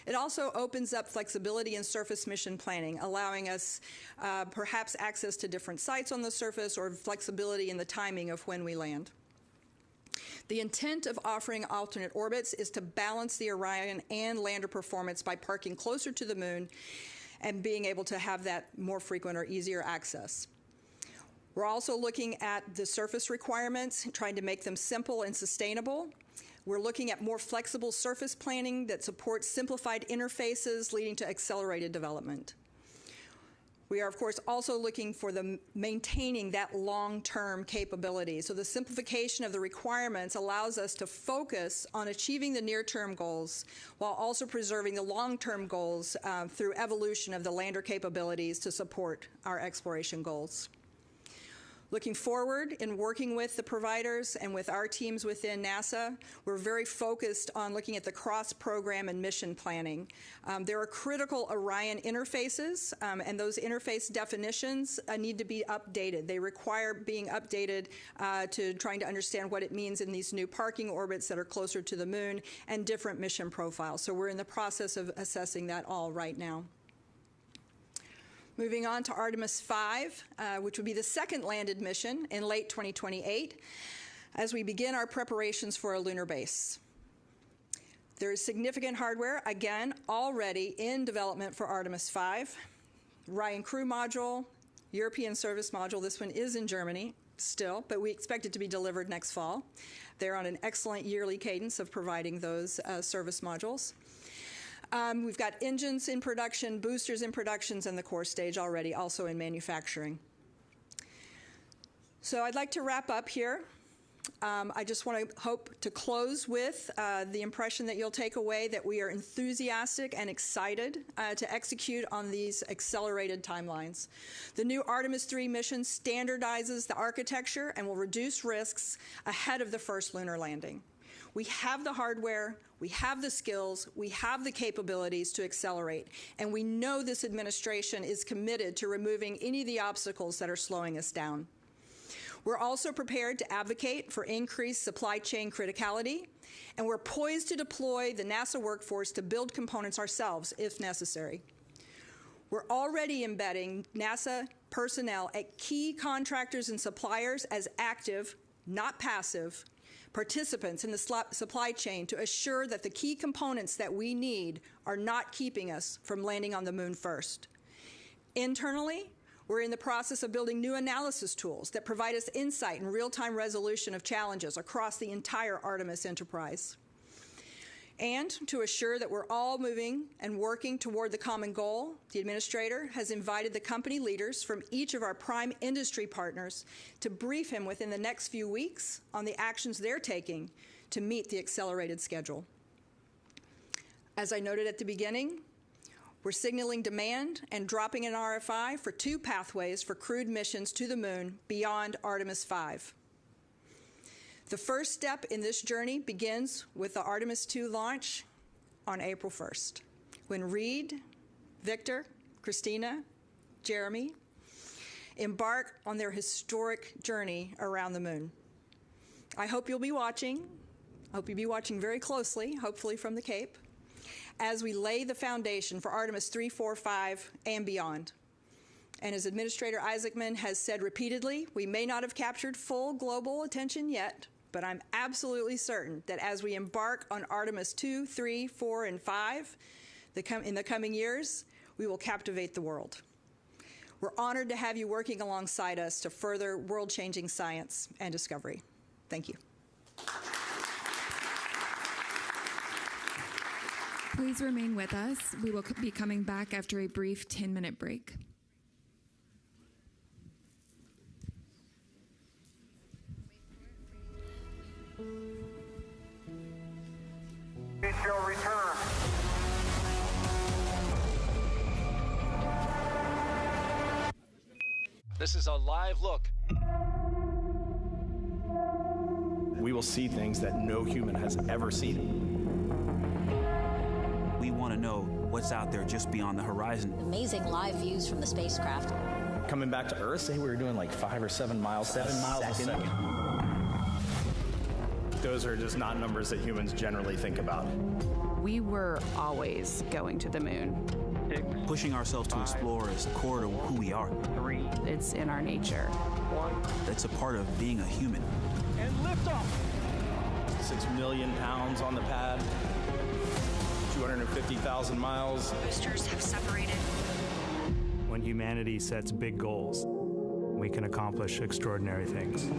It also opens up flexibility in surface mission planning, allowing us perhaps access to different sites on the surface or flexibility in the timing of when we land. The intent of offering alternate orbits is to balance the Orion and lander performance by parking closer to the moon and being able to have that more frequent or easier access. We're also looking at the surface requirements, trying to make them simple and sustainable. We're looking at more flexible surface planning that supports simplified interfaces, leading to accelerated development. We are, of course, also looking for maintaining that long-term capability. So the simplification of the requirements allows us to focus on achieving the near-term goals while also preserving the long-term goals through evolution of the lander capabilities to support our exploration goals. Looking forward in working with the providers and with our teams within NASA, we're very focused on looking at the cross-program and mission planning. There are critical Orion interfaces, and those interface definitions need to be updated. They require being updated to trying to understand what it means in these new parking orbits that are closer to the moon and different mission profiles. So we're in the process of assessing that all right now. Moving on to Artemis 5, which would be the second landed mission in late 2028, as we begin our preparations for a lunar base. There is significant hardware, again, already in development for Artemis 5. Orion Crew Module, European Service Module, this one is in Germany still, but we expect it to be delivered next fall. They're on an excellent yearly cadence of providing those service modules. We've got engines in production, boosters in productions, and the core stage already also in manufacturing. So I'd like to wrap up here. I just want to hope to close with the impression that you'll take away that we are enthusiastic and excited to execute on these accelerated timelines. The new Artemis 3 mission standardizes the architecture and will reduce risks ahead of the first lunar landing. We have the hardware, we have the skills, we have the capabilities to accelerate, and we know this administration is committed to removing any of the obstacles that are slowing us down. We're also prepared to advocate for increased supply chain criticality, and we're poised to deploy the NASA workforce to build components ourselves if necessary. We're already embedding NASA personnel at key contractors and suppliers as active, not passive, participants in the supply chain to assure that the key components that we need are not keeping us from landing on the moon first. Internally, we're in the process of building new analysis tools that provide us insight and real-time resolution of challenges across the entire Artemis enterprise. And to assure that we're all moving and working toward the common goal, the administrator has invited the company leaders from each of our prime industry partners to brief him within the next few weeks on the actions they're taking to meet the accelerated schedule. As I noted at the beginning, we're signaling demand and dropping an RFI for 2 pathways for crewed missions to the moon beyond Artemis 5. The first step in this journey begins with the Artemis 2 launch on April 1st, when Reed, Victor, Christina, Jeremy embark on their historic journey around the moon. I hope you'll be watching. I hope you'll be watching very closely, hopefully from the Cape, as we lay the foundation for Artemis 3, 4, 5, and beyond. And as Administrator Isaacman has said repeatedly, we may not have captured full global attention yet, but I'm absolutely certain that as we embark on Artemis 2, 3, 4, and 5 in the coming years, we will captivate the world. We're honored to have you working alongside us to further world-changing science and discovery. Thank you. Please remain with us. We will be coming back after a brief 10-minute break. We shall return. This is a live look. We will see things that no human has ever seen. We want to know what's out there just beyond the horizon. Amazing live views from the spacecraft. Coming back to Earth, say we were doing like 5 or 7 miles a second. Those are just not numbers that humans generally think about. We were always going to the moon. 6, pushing ourselves to explore is core to who we are. 3, it's in our nature. 1, that's a part of being a human. And lift off. 1.6 million pounds on the pad, 250,000 miles. Boosters have separated. When humanity sets big goals, we can accomplish extraordinary things.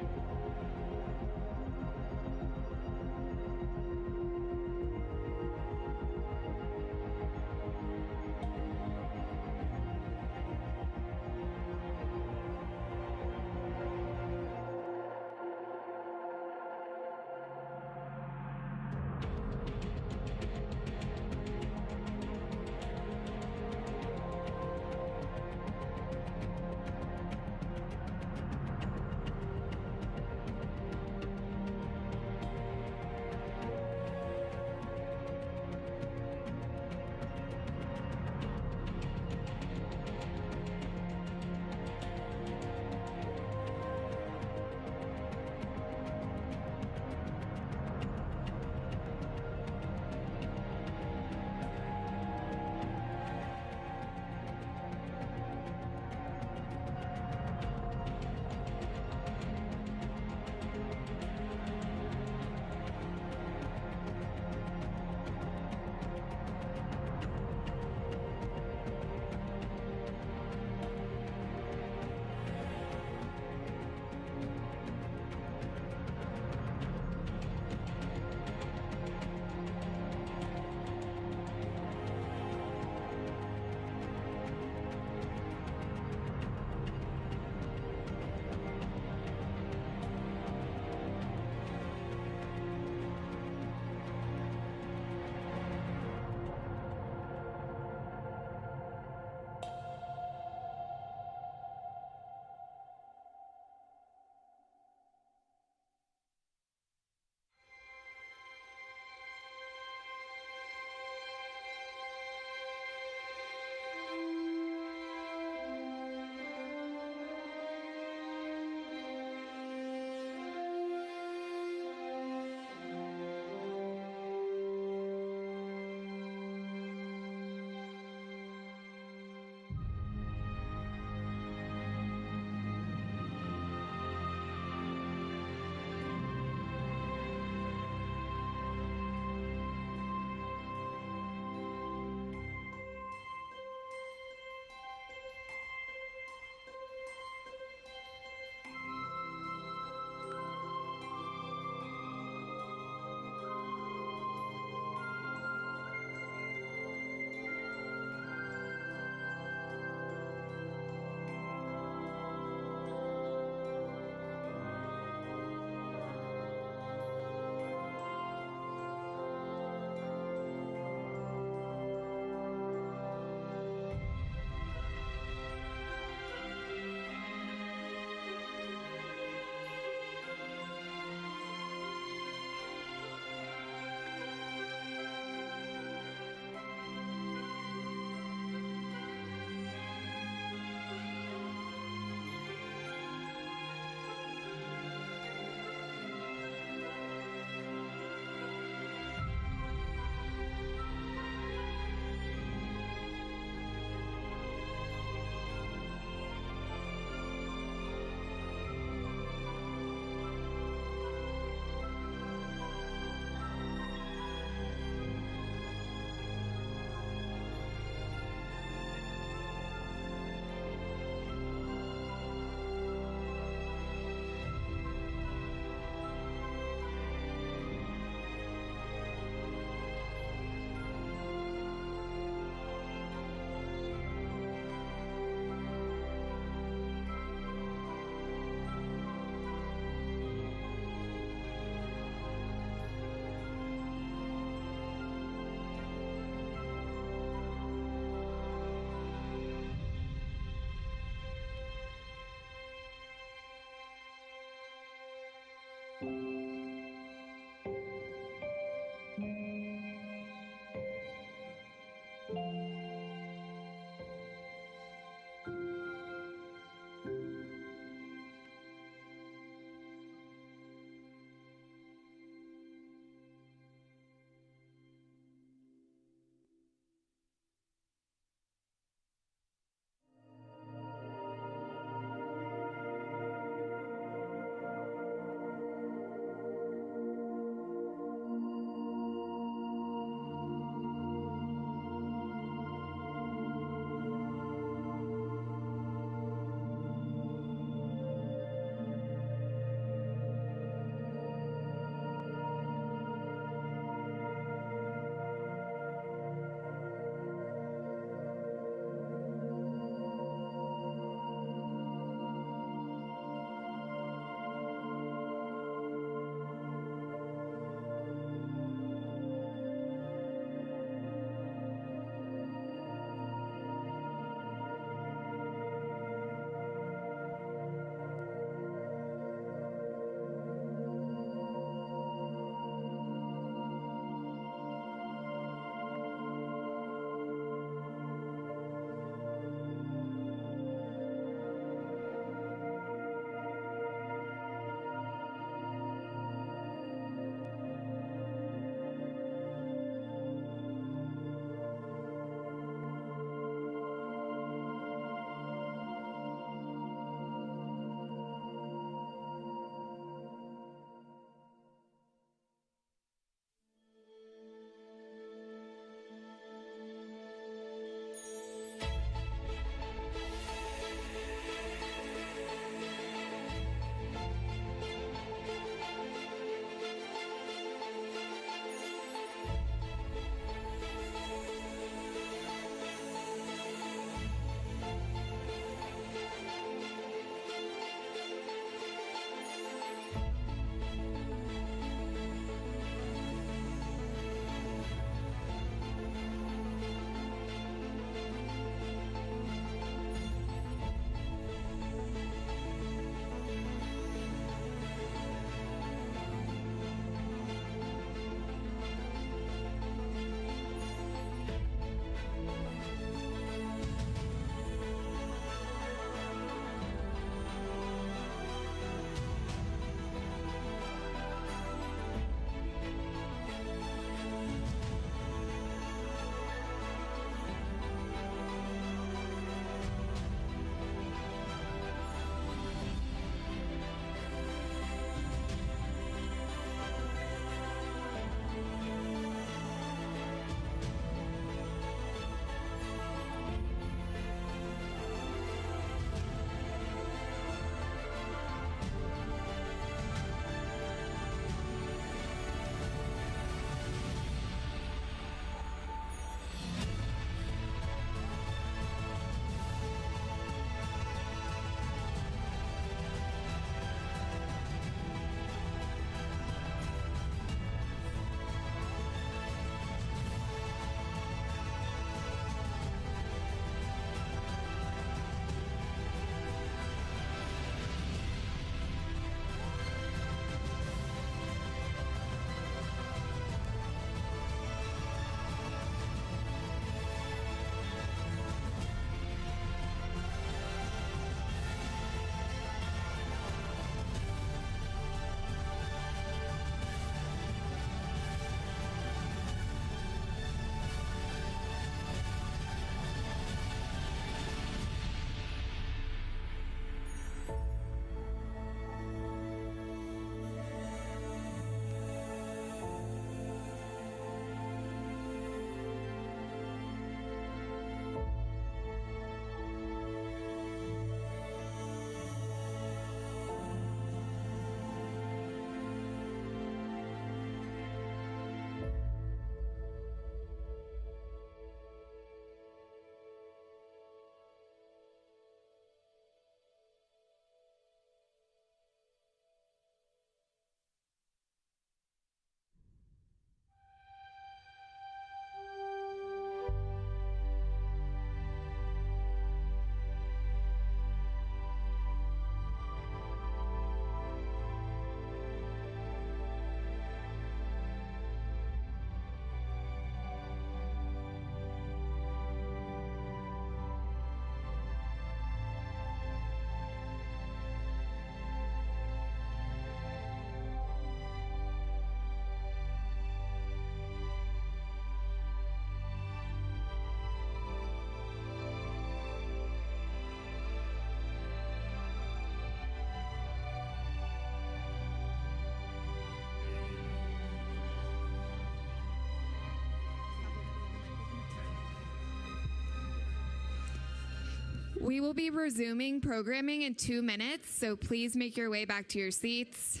We will be resuming programming in 2 minutes, so please make your way back to your seats.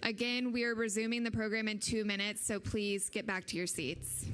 Again, we are resuming the program in 2 minutes, so please get back to your seats.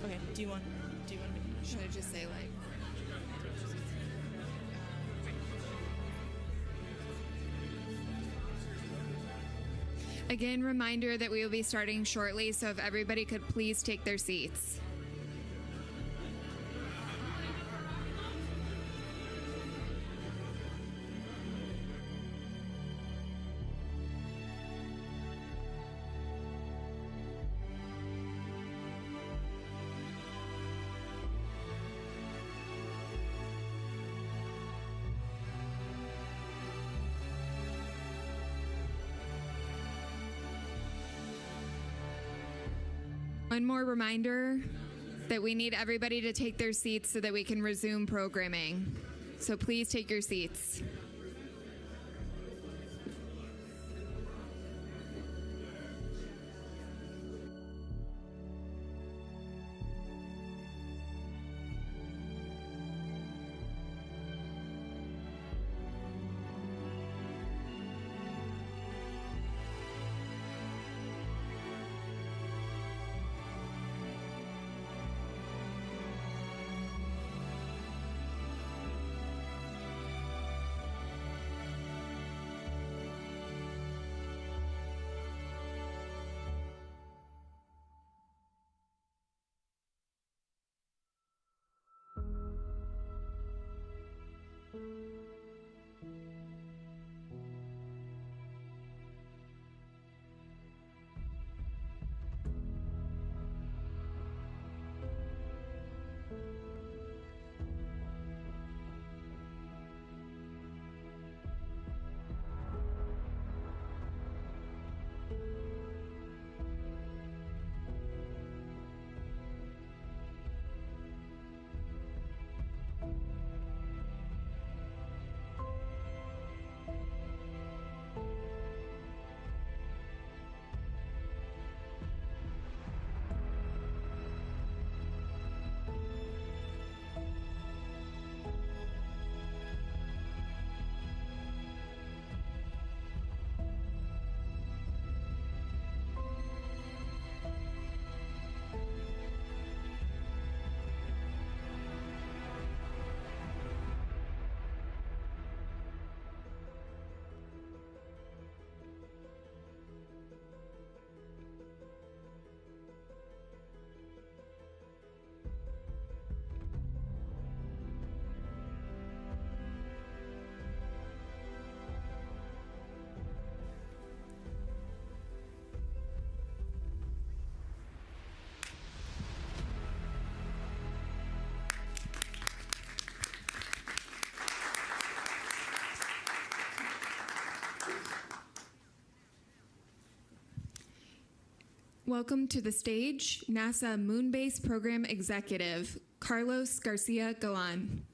Okay. Do you want me? Should I just say like? Again, reminder that we will be starting shortly, so if everybody could please take their seats. One more reminder that we need everybody to take their seats so that we can resume programming. So please take your seats. Welcome to the stage, NASA Moonbase Program Executive, Carlos Garcia Galan.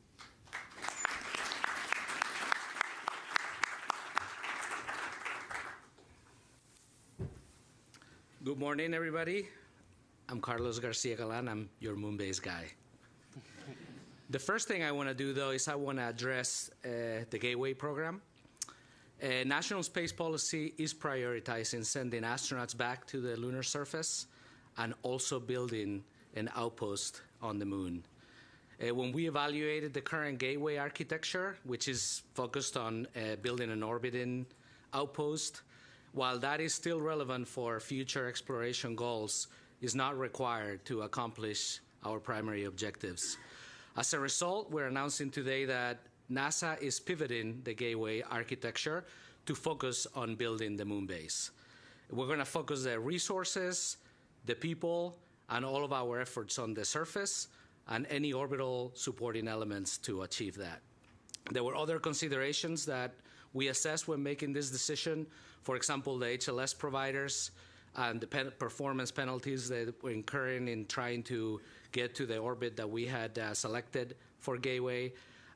Good morning, everybody. I'm Carlos Garcia Galan. I'm your Moonbase guy. The first thing I want to do, though, is I want to address the Gateway program. National Space Policy is prioritizing sending astronauts back to the lunar surface and also building an outpost on the moon. When we evaluated the current Gateway architecture, which is focused on building an orbiting outpost, while that is still relevant for future exploration goals, is not required to accomplish our primary objectives. As a result, we're announcing today that NASA is pivoting the Gateway architecture to focus on building the moon base. We're going to focus the resources, the people, and all of our efforts on the surface and any orbital supporting elements to achieve that. There were other considerations that we assessed when making this decision. For example, the HLS providers and the performance penalties that we're incurring in trying to get to the orbit that we had selected for Gateway,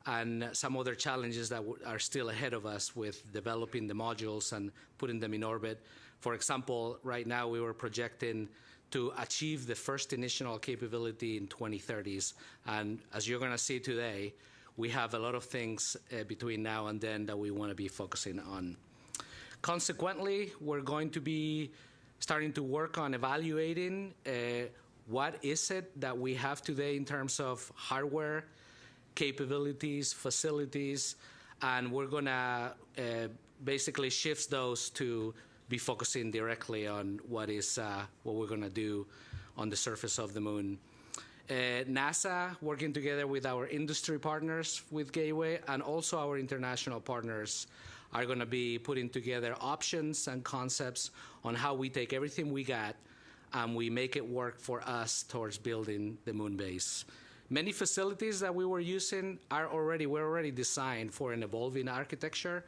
and some other challenges that are still ahead of us with developing the modules and putting them in orbit. For example, right now we were projecting to achieve the first initial capability in 2030s. And as you're going to see today, we have a lot of things between now and then that we want to be focusing on. Consequently, we're going to be starting to work on evaluating what is it that we have today in terms of hardware, capabilities, facilities, and we're going to basically shift those to be focusing directly on what we're going to do on the surface of the moon. NASA, working together with our industry partners with Gateway and also our international partners, are going to be putting together options and concepts on how we take everything we got and we make it work for us towards building the moon base. Many facilities that we were using were already designed for an evolving architecture.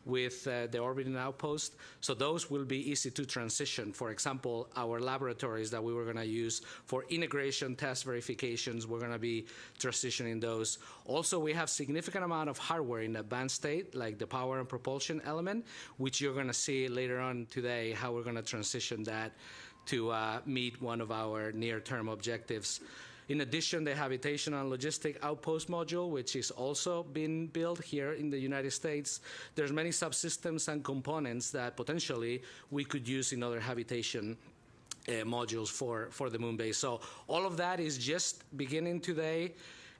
with the orbiting outpost. So those will be easy to transition. For example, our laboratories that we were going to use for integration test verifications, we're going to be transitioning those. Also, we have significant amount of hardware in advanced state, like the power and propulsion element, which you're going to see later on today how we're going to transition that to meet one of our near-term objectives. In addition, the habitation and logistic outpost module, which is also being built here in the United States. There's many subsystems and components that potentially we could use in other habitation modules for the moon base. So all of that is just beginning today.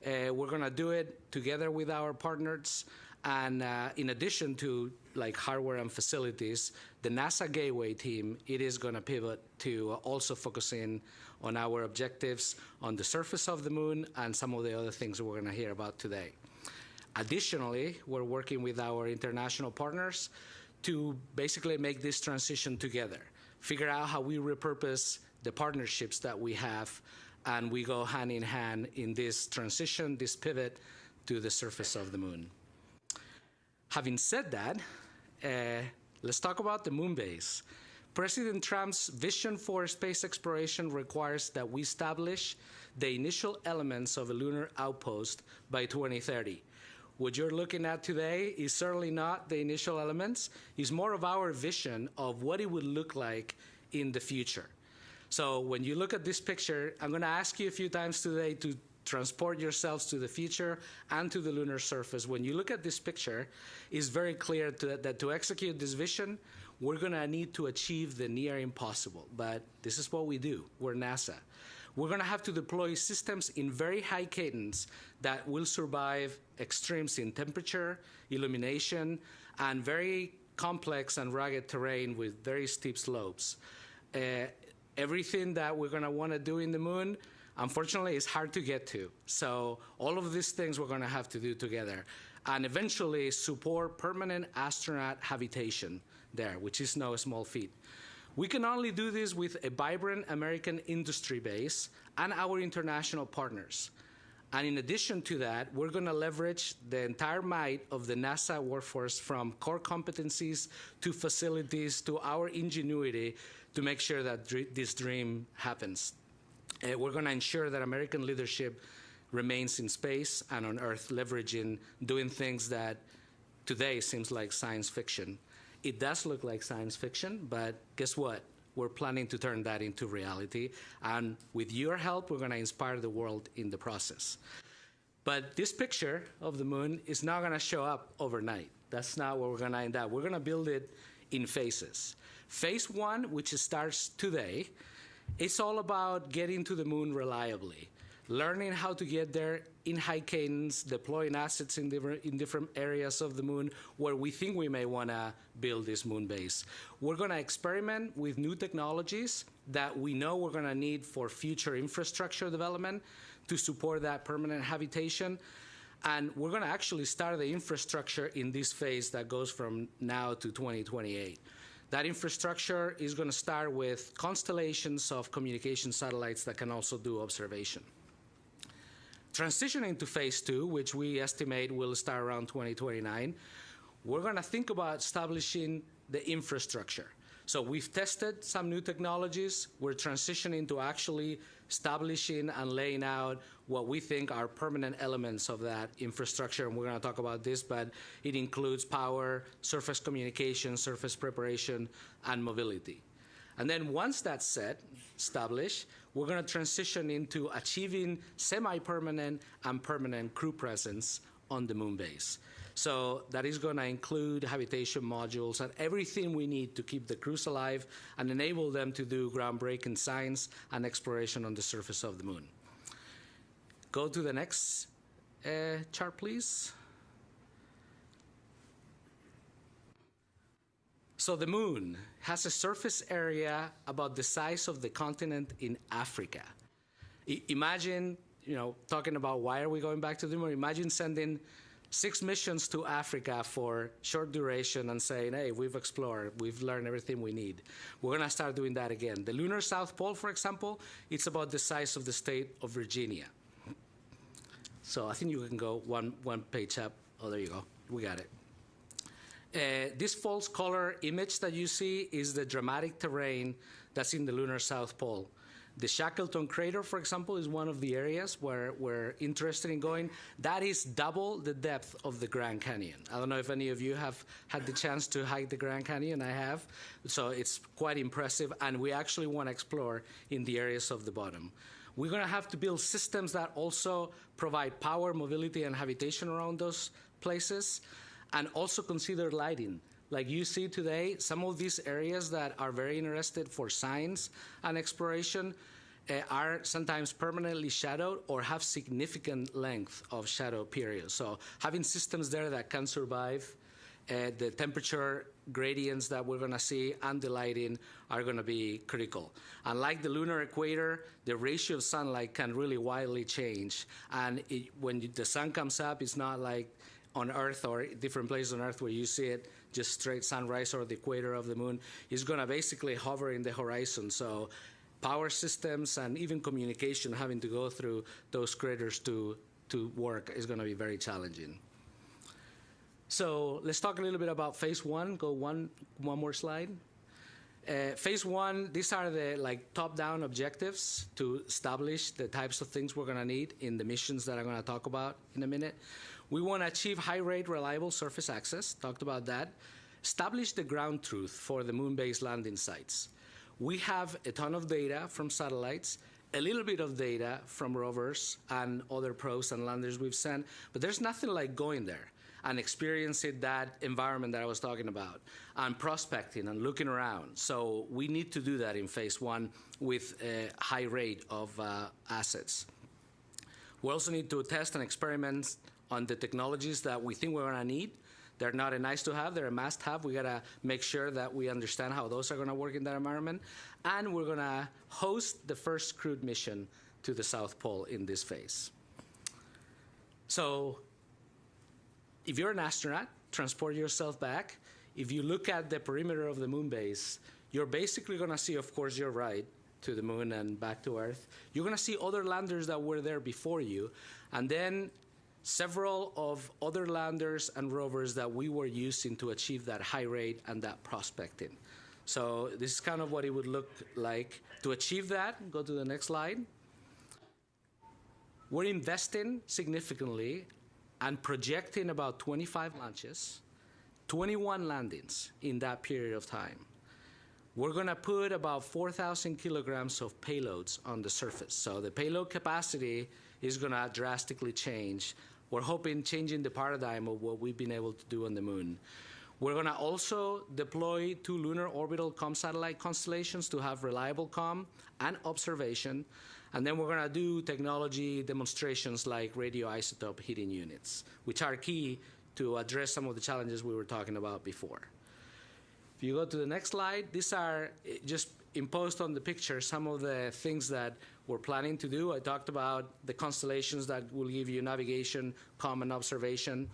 We're going to do it together with our partners. And in addition to like hardware and facilities, the NASA Gateway team, it is going to pivot to also focusing on our objectives on the surface of the moon and some of the other things we're going to hear about today. Additionally, we're working with our international partners to basically make this transition together, figure out how we repurpose the partnerships that we have, and we go hand in hand in this transition, this pivot to the surface of the moon. Having said that, let's talk about the moon base. President Trump's vision for space exploration requires that we establish the initial elements of a lunar outpost by 2030. What you're looking at today is certainly not the initial elements. It's more of our vision of what it would look like in the future. So when you look at this picture, I'm going to ask you a few times today to transport yourselves to the future and to the lunar surface. When you look at this picture, it's very clear that to execute this vision, we're going to need to achieve the near impossible. But this is what we do. We're NASA. We're going to have to deploy systems in very high cadence that will survive extremes in temperature, illumination, and very complex and rugged terrain with very steep slopes. Everything that we're going to want to do in the moon, unfortunately, is hard to get to. So all of these things we're going to have to do together. And eventually support permanent astronaut habitation there, which is no small feat. We can only do this with a vibrant American industry base and our international partners. And in addition to that, we're going to leverage the entire might of the NASA workforce, from core competencies to facilities to our ingenuity, to make sure that this dream happens. We're going to ensure that American leadership remains in space and on Earth, leveraging, doing things that today seems like science fiction. It does look like science fiction, but guess what? We're planning to turn that into reality. And with your help, we're going to inspire the world in the process. But this picture of the moon is not going to show up overnight. That's not where we're going to end up. We're going to build it in phases. Phase one, which starts today, it's all about getting to the moon reliably, learning how to get there in high cadence, deploying assets in different areas of the moon where we think we may want to build this moon base. We're going to experiment with new technologies that we know we're going to need for future infrastructure development to support that permanent habitation. And we're going to actually start the infrastructure in this phase that goes from now to 2028. That infrastructure is going to start with constellations of communication satellites that can also do observation. Transitioning to phase two, which we estimate will start around 2029, we're going to think about establishing the infrastructure. So we've tested some new technologies. We're transitioning to actually establishing and laying out what we think are permanent elements of that infrastructure. And we're going to talk about this, but it includes power, surface communication, surface preparation, and mobility. And then once that's set, established, we're going to transition into achieving semi-permanent and permanent crew presence on the moon base. So that is going to include habitation modules and everything we need to keep the crews alive and enable them to do groundbreaking science and exploration on the surface of the moon. Go to the next chart, please. So the moon has a surface area about the size of the continent in Africa. Imagine, talking about why are we going back to the moon? Imagine sending 6 missions to Africa for short duration and saying, hey, we've explored, we've learned everything we need. We're going to start doing that again. The lunar South Pole, for example, it's about the size of the state of Virginia. So I think you can go one page up. Oh, there you go. We got it. This false color image that you see is the dramatic terrain that's in the lunar South Pole. The Shackleton crater, for example, is one of the areas where we're interested in going. That is double the depth of the Grand Canyon. I don't know if any of you have had the chance to hike the Grand Canyon. I have. So it's quite impressive, and we actually want to explore in the areas of the bottom. We're going to have to build systems that also provide power, mobility, and habitation around those places, and also consider lighting. Like you see today, some of these areas that are very interested for science and exploration are sometimes permanently shadowed or have significant length of shadow periods. So having systems there that can survive the temperature gradients that we're going to see and the lighting are going to be critical. Unlike the lunar equator, the ratio of sunlight can really wildly change. And when the sun comes up, it's not like on Earth or different places on Earth where you see it just straight sunrise or the equator of the moon. It's going to basically hover in the horizon. So power systems and even communication having to go through those craters to work is going to be very challenging. So let's talk a little bit about phase one. Go one more slide. Phase one, these are the top-down objectives to establish the types of things we're going to need in the missions that I'm going to talk about in a minute. We want to achieve high-rate, reliable surface access. Talked about that. Establish the ground truth for the moon-based landing sites. We have a ton of data from satellites, a little bit of data from rovers and other probes and landers we've sent, but there's nothing like going there and experiencing that environment that I was talking about, and prospecting and looking around. So we need to do that in phase one with a high rate of assets. We also need to test and experiment on the technologies that we think we're going to need. They're not a nice to have, they're a must have. We got to make sure that we understand how those are going to work in that environment. And we're going to host the first crewed mission to the South Pole in this phase. So if you're an astronaut, transport yourself back. If you look at the perimeter of the moon base, you're basically going to see, of course, your ride to the moon and back to Earth. You're going to see other landers that were there before you, and then several of other landers and rovers that we were using to achieve that high rate and that prospecting. So this is kind of what it would look like. To achieve that, go to the next slide. We're investing significantly and projecting about 25 launches, 21 landings in that period of time. We're going to put about 4,000 kilograms of payloads on the surface. So the payload capacity is going to drastically change. We're hoping changing the paradigm of what we've been able to do on the moon. We're going to also deploy 2 lunar orbital comm satellite constellations to have reliable comm and observation. And then we're going to do technology demonstrations like radioisotope heating units, which are key to address some of the challenges we were talking about before. If you go to the next slide, these are just imposed on the picture some of the things that we're planning to do. I talked about the constellations that will give you navigation, comm, and observation.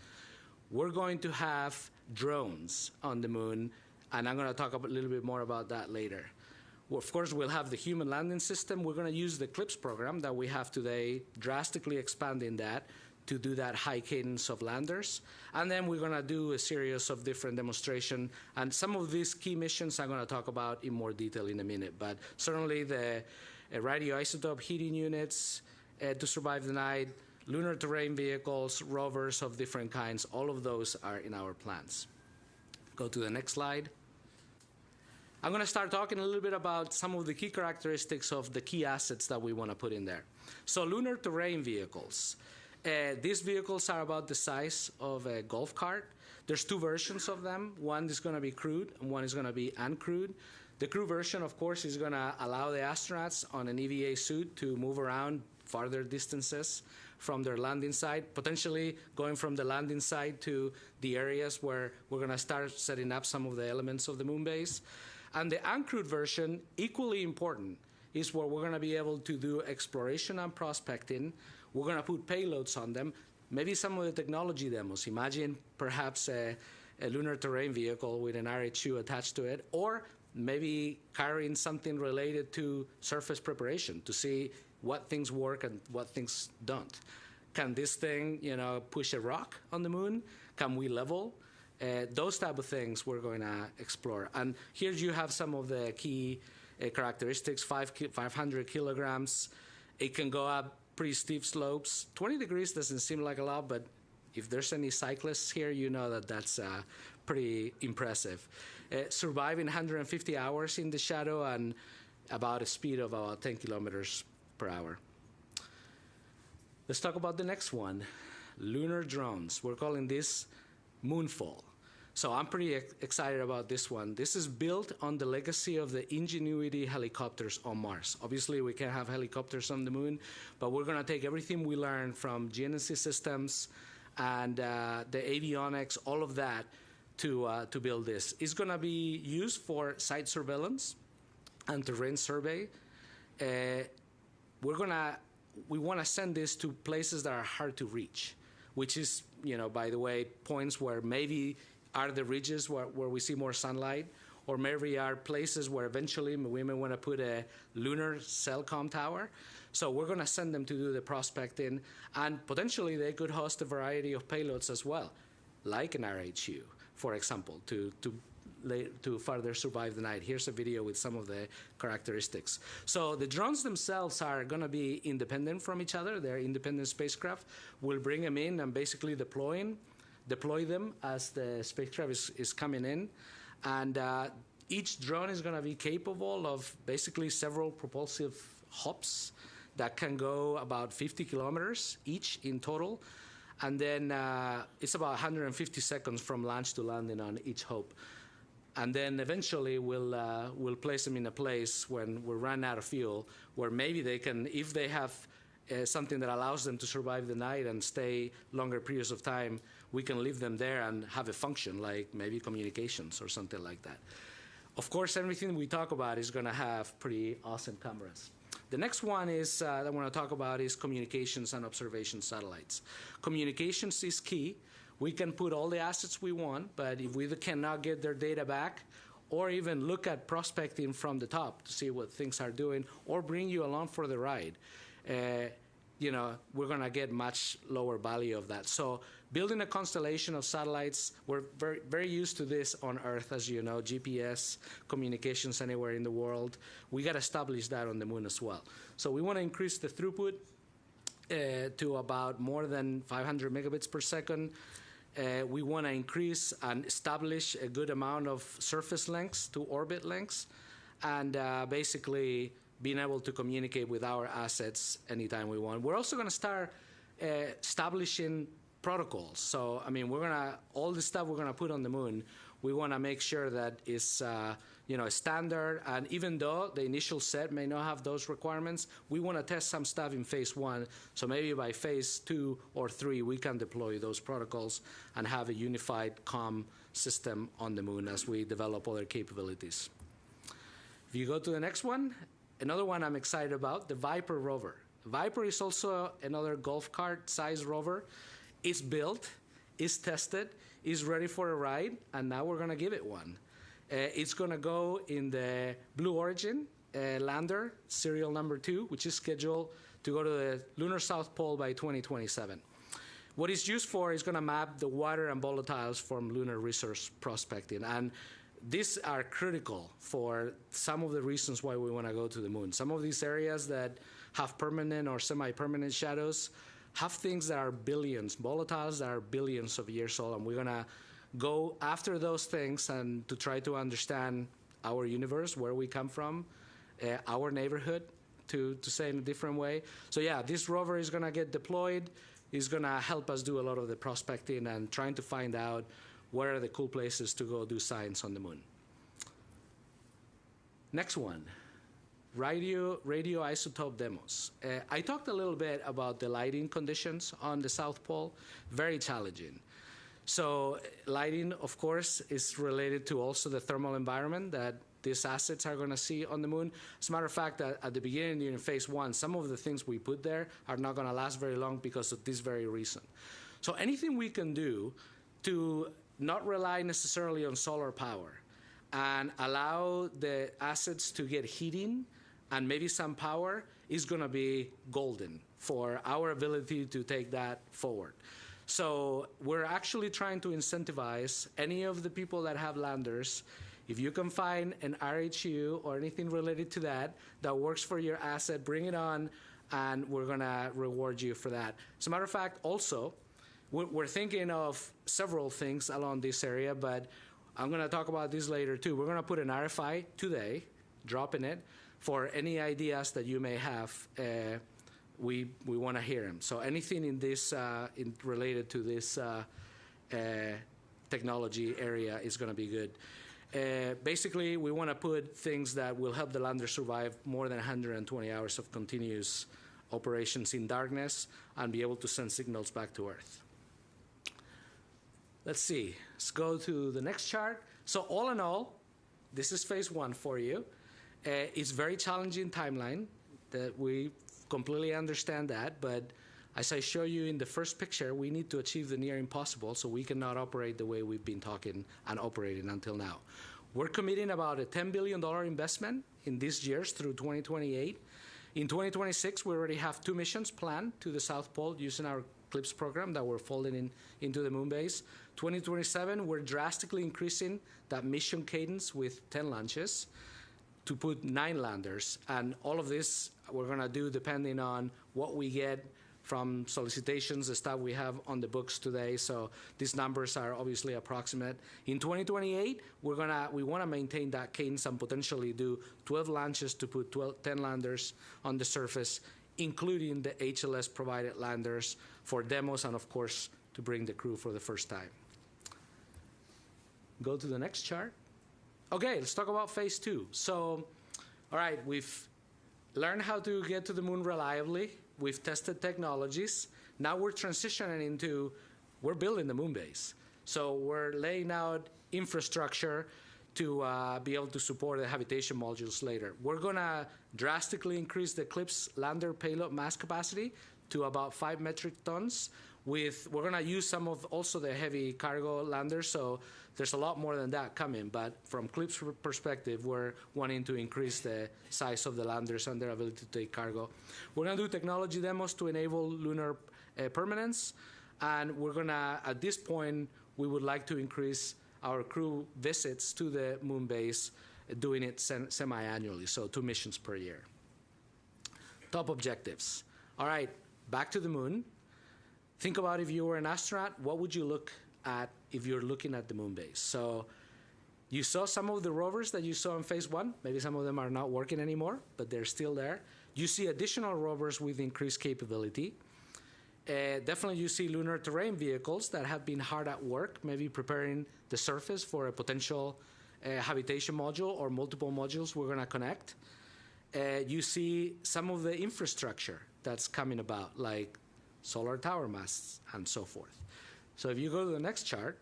We're going to have drones on the moon, and I'm going to talk a little bit more about that later. Well, of course, we'll have the human landing system. We're going to use the CLIPS program that we have today, drastically expanding that to do that high cadence of landers. And then we're going to do a series of different demonstrations. And some of these key missions I'm going to talk about in more detail in a minute. But certainly the radioisotope heating units to survive the night, lunar terrain vehicles, rovers of different kinds, all of those are in our plans. Go to the next slide. I'm going to start talking a little bit about some of the key characteristics of the key assets that we want to put in there. So lunar terrain vehicles. These vehicles are about the size of a golf cart. There's 2 versions of them. One is going to be crewed, and one is going to be uncrewed. The crew version, of course, is going to allow the astronauts on an EVA suit to move around farther distances from their landing site, potentially going from the landing site to the areas where we're going to start setting up some of the elements of the moon base. And the uncrewed version, equally important, is where we're going to be able to do exploration and prospecting. We're going to put payloads on them, maybe some of the technology demos. Imagine perhaps a lunar terrain vehicle with an RHU attached to it, or maybe carrying something related to surface preparation to see what things work and what things don't. Can this thing, push a rock on the moon? Can we level Those type of things we're going to explore. And here you have some of the key characteristics, 500 kilograms. It can go up pretty steep slopes. 20 degrees doesn't seem like a lot, but if there's any cyclists here, you know that that's pretty impressive. Surviving 150 hours in the shadow and about a speed of about 10 kilometers per hour. Let's talk about the next one, lunar drones. We're calling this Moonfall. So I'm pretty excited about this one. This is built on the legacy of the Ingenuity helicopters on Mars. Obviously, we can't have helicopters on the moon, but we're going to take everything we learned from GNSS systems and the avionics, all of that, to build this. It's going to be used for site surveillance and terrain survey. We want to send this to places that are hard to reach, which is, by the way, points where maybe are the ridges where we see more sunlight, or maybe are places where eventually we may want to put a lunar cellcom tower. So we're going to send them to do the prospecting, and potentially they could host a variety of payloads as well, like an RHU, for example, to further survive the night. Here's a video with some of the characteristics. So the drones themselves are going to be independent from each other. They're independent spacecraft. We'll bring them in and basically deploy them as the spacecraft is coming in. And each drone is going to be capable of basically several propulsive hops that can go about 50 kilometers each in total. And then it's about 150 seconds from launch to landing on each hop. And then eventually we'll place them in a place when we run out of fuel, where maybe they can, if they have something that allows them to survive the night and stay longer periods of time, we can leave them there and have a function, like maybe communications or something like that. Of course, everything we talk about is going to have pretty awesome cameras. The next one is that I want to talk about is communications and observation satellites. Communications is key. We can put all the assets we want, but if we cannot get their data back, or even look at prospecting from the top to see what things are doing, or bring you along for the ride, we're going to get much lower value of that. So building a constellation of satellites, we're very, very used to this on Earth, as you know, GPS, communications anywhere in the world. We got to establish that on the moon as well. So we want to increase the throughput to about more than 500 megabits per second. We want to increase and establish a good amount of surface lengths to orbit lengths, and basically being able to communicate with our assets anytime we want. We're also going to start establishing protocols. So, all the stuff we're going to put on the moon, we want to make sure that it's standard. And even though the initial set may not have those requirements, we want to test some stuff in phase 1. So maybe by phase 2 or 3, we can deploy those protocols and have a unified comm system on the moon as we develop other capabilities. If you go to the next one, another one I'm excited about, the Viper rover. Viper is also another golf cart-sized rover. It's built, it's tested, it's ready for a ride, and now we're going to give it one. It's going to go in the Blue Origin lander, serial number 2, which is scheduled to go to the lunar South Pole by 2027. What it's used for is going to map the water and volatiles from lunar resource prospecting. And these are critical for some of the reasons why we want to go to the moon. Some of these areas that have permanent or semi-permanent shadows have things that are billions, volatiles that are billions of years old, and we're going to go after those things and to try to understand our universe, where we come from, our neighborhood, to say in a different way. So yeah, this rover is going to get deployed. It's going to help us do a lot of the prospecting and trying to find out where are the cool places to go do science on the moon. Next one, radioisotope demos. I talked a little bit about the lighting conditions on the South Pole, very challenging. So lighting, of course, is related to also the thermal environment that these assets are going to see on the moon. As a matter of fact, at the beginning, during phase 1, some of the things we put there are not going to last very long because of this very reason. So anything we can do to not rely necessarily on solar power and allow the assets to get heating and maybe some power is going to be golden for our ability to take that forward. So we're actually trying to incentivize any of the people that have landers. If you can find an RHU or anything related to that works for your asset, bring it on, and we're going to reward you for that. As a matter of fact, also, we're thinking of several things along this area, but I'm going to talk about this later too. We're going to put an RFI today, dropping it, for any ideas that you may have. We want to hear them. So anything in this related to this technology area is going to be good. Basically, we want to put things that will help the lander survive more than 120 hours of continuous operations in darkness and be able to send signals back to Earth. Let's see. Let's go to the next chart. So all in all, this is phase one for you. It's very challenging timeline that we completely understand that, but as I show you in the first picture, we need to achieve the near impossible, so we cannot operate the way we've been talking and operating until now. We're committing about a $10 billion investment in these years through 2028. In 2026, we already have 2 missions planned to the South Pole using our CLIPS program that we're folding into the moon base. 2027, we're drastically increasing that mission cadence with 10 launches to put 9 landers. And all of this we're going to do depending on what we get from solicitations, the stuff we have on the books today. So these numbers are obviously approximate. In 2028, we want to maintain that cadence and potentially do 12 launches to put 10 landers on the surface, including the HLS provided landers for demos and of course to bring the crew for the first time. Go to the next chart. Okay, let's talk about phase 2. So, all right, we've learned how to get to the moon reliably. We've tested technologies. Now we're transitioning into, we're building the moon base. So we're laying out infrastructure to be able to support the habitation modules later. We're going to drastically increase the CLIPS lander payload mass capacity to about 5 metric tons. We're going to use some of also the heavy cargo landers, so there's a lot more than that coming. But from CLIPS perspective, we're wanting to increase the size of the landers and their ability to take cargo. We're going to do technology demos to enable lunar permanence, and we're going to, at this point, we would like to increase our crew visits to the moon base, doing it semi-annually, so 2 missions per year. Top objectives. All right, back to the moon. Think about if you were an astronaut, what would you look at if you're looking at the moon base? So you saw some of the rovers that you saw in phase 1. Maybe some of them are not working anymore, but they're still there. You see additional rovers with increased capability. Definitely you see lunar terrain vehicles that have been hard at work, maybe preparing the surface for a potential habitation module or multiple modules we're going to connect. You see some of the infrastructure that's coming about, like solar tower masts and so forth. So if you go to the next chart,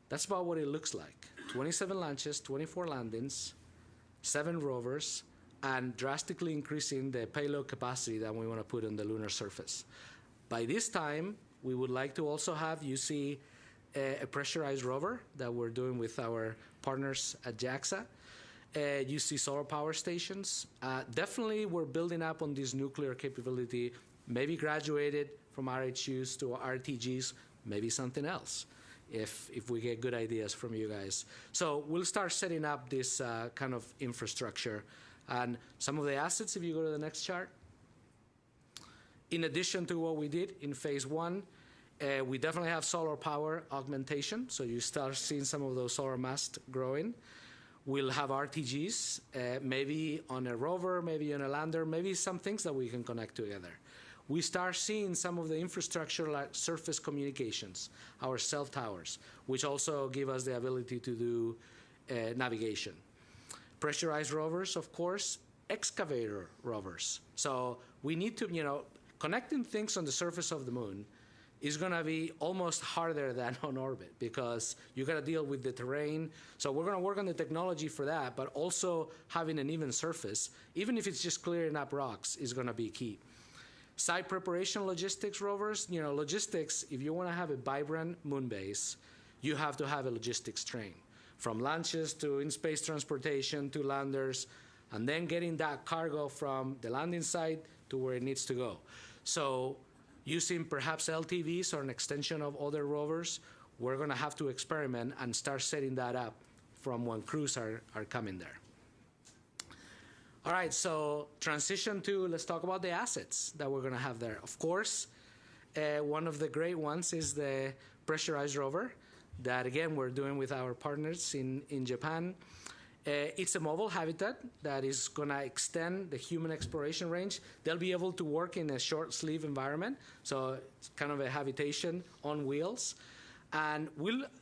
that's about what it looks like. 27 launches, 24 landings, 7 rovers, and drastically increasing the payload capacity that we want to put on the lunar surface. By this time, we would like to also have, you see, a pressurized rover that we're doing with our partners at JAXA. You see solar power stations. Definitely, we're building up on this nuclear capability, maybe graduated from RHUs to RTGs, maybe something else, if we get good ideas from you guys. So we'll start setting up this kind of infrastructure. And some of the assets, if you go to the next chart, in addition to what we did in phase 1, we definitely have solar power augmentation. So you start seeing some of those solar masts growing. We'll have RTGs, maybe on a rover, maybe on a lander, maybe some things that we can connect together. We start seeing some of the infrastructure like surface communications, our cell towers, which also give us the ability to do navigation. Pressurized rovers, of course, excavator rovers. So we need to, connecting things on the surface of the moon is going to be almost harder than on orbit because you got to deal with the terrain. So we're going to work on the technology for that, but also having an even surface, even if it's just clearing up rocks, is going to be key. Site preparation logistics rovers, logistics, if you want to have a vibrant moon base, you have to have a logistics train. From launches to in-space transportation to landers, and then getting that cargo from the landing site to where it needs to go. So using perhaps LTVs or an extension of other rovers, we're going to have to experiment and start setting that up from when crews are coming there. All right, so transition to, let's talk about the assets that we're going to have there. Of course, one of the great ones is the pressurized rover that, again, we're doing with our partners in Japan. It's a mobile habitat that is going to extend the human exploration range. They'll be able to work in a short sleeve environment, so it's kind of a habitation on wheels. And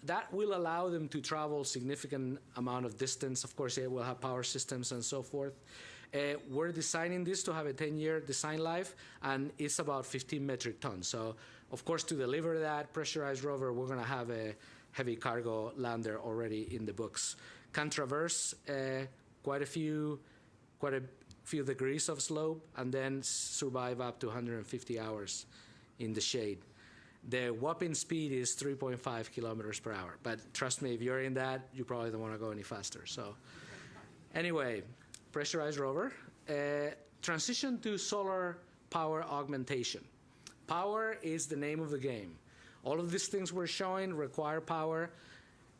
that will allow them to travel significant amount of distance. Of course, it will have power systems and so forth. We're designing this to have a 10-year design life, and it's about 15 metric tons. So, of course, to deliver that pressurized rover, we're going to have a heavy cargo lander already in the books. Can traverse quite a few degrees of slope, and then survive up to 150 hours in the shade. The whopping speed is 3.5 kilometers per hour. But trust me, if you're in that, you probably don't want to go any faster. So anyway, pressurized rover. Transition to solar power augmentation. Power is the name of the game. All of these things we're showing require power.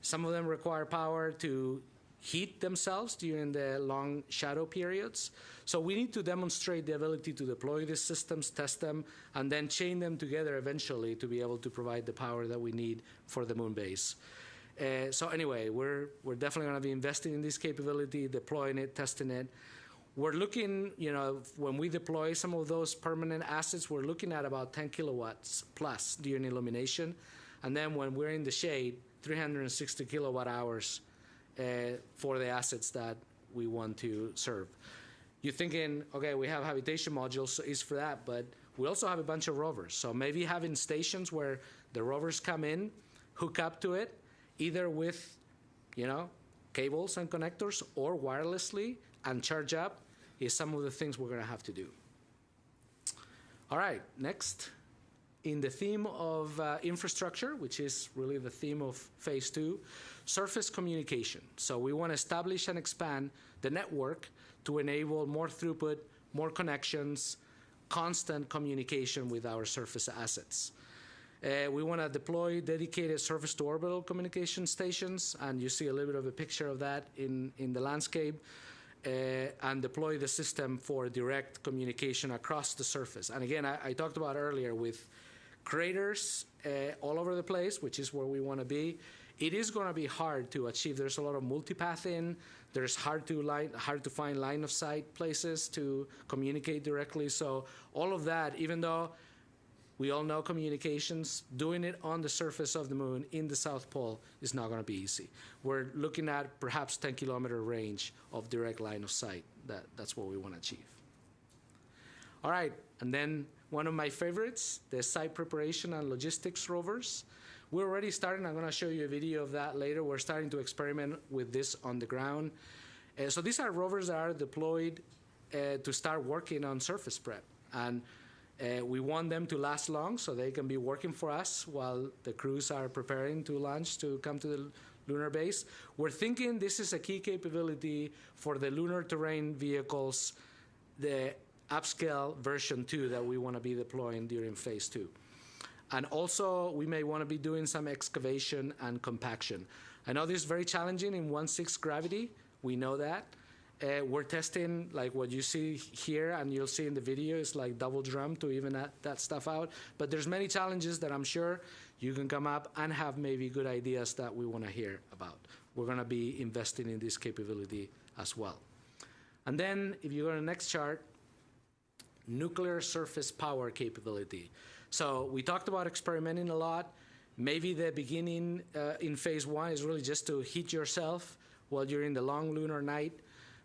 Some of them require power to heat themselves during the long shadow periods. So we need to demonstrate the ability to deploy these systems, test them, and then chain them together eventually to be able to provide the power that we need for the moon base. So anyway, we're definitely going to be investing in this capability, deploying it, testing it. We're looking, when we deploy some of those permanent assets, we're looking at about 10 kilowatts plus during illumination. And then when we're in the shade, 360 kilowatt hours for the assets that we want to serve. You're thinking, okay, we have habitation modules, so it's for that, but we also have a bunch of rovers. So maybe having stations where the rovers come in, hook up to it, either with, cables and connectors or wirelessly, and charge up is some of the things we're going to have to do. All right, next. In the theme of infrastructure, which is really the theme of phase 2, surface communication. So we want to establish and expand the network to enable more throughput, more connections, constant communication with our surface assets. We want to deploy dedicated surface-to-orbital communication stations, and you see a little bit of a picture of that in the landscape, and deploy the system for direct communication across the surface. And again, I talked about earlier with craters all over the place, which is where we want to be. It is going to be hard to achieve. There's a lot of multipathing. There's hard to find line of sight places to communicate directly. So all of that, even though we all know communications, doing it on the surface of the moon in the South Pole is not going to be easy. We're looking at perhaps 10-kilometer range of direct line of sight. That's what we want to achieve. All right, and then one of my favorites, the site preparation and logistics rovers. We're already starting. I'm going to show you a video of that later. We're starting to experiment with this on the ground. So these are rovers that are deployed to start working on surface prep. And we want them to last long so they can be working for us while the crews are preparing to launch to come to the lunar base. We're thinking this is a key capability for the lunar terrain vehicles, the upscale version 2 that we want to be deploying during phase 2. And also, we may want to be doing some excavation and compaction. I know this is very challenging in 1/6 gravity. We know that. We're testing, like what you see here, and you'll see in the video, is like double drum to even that stuff out. But there's many challenges that I'm sure you can come up and have maybe good ideas that we want to hear about. We're going to be investing in this capability as well. And then, if you go to the next chart, nuclear surface power capability. So we talked about experimenting a lot. Maybe the beginning in phase 1 is really just to heat yourself while you're in the long lunar night.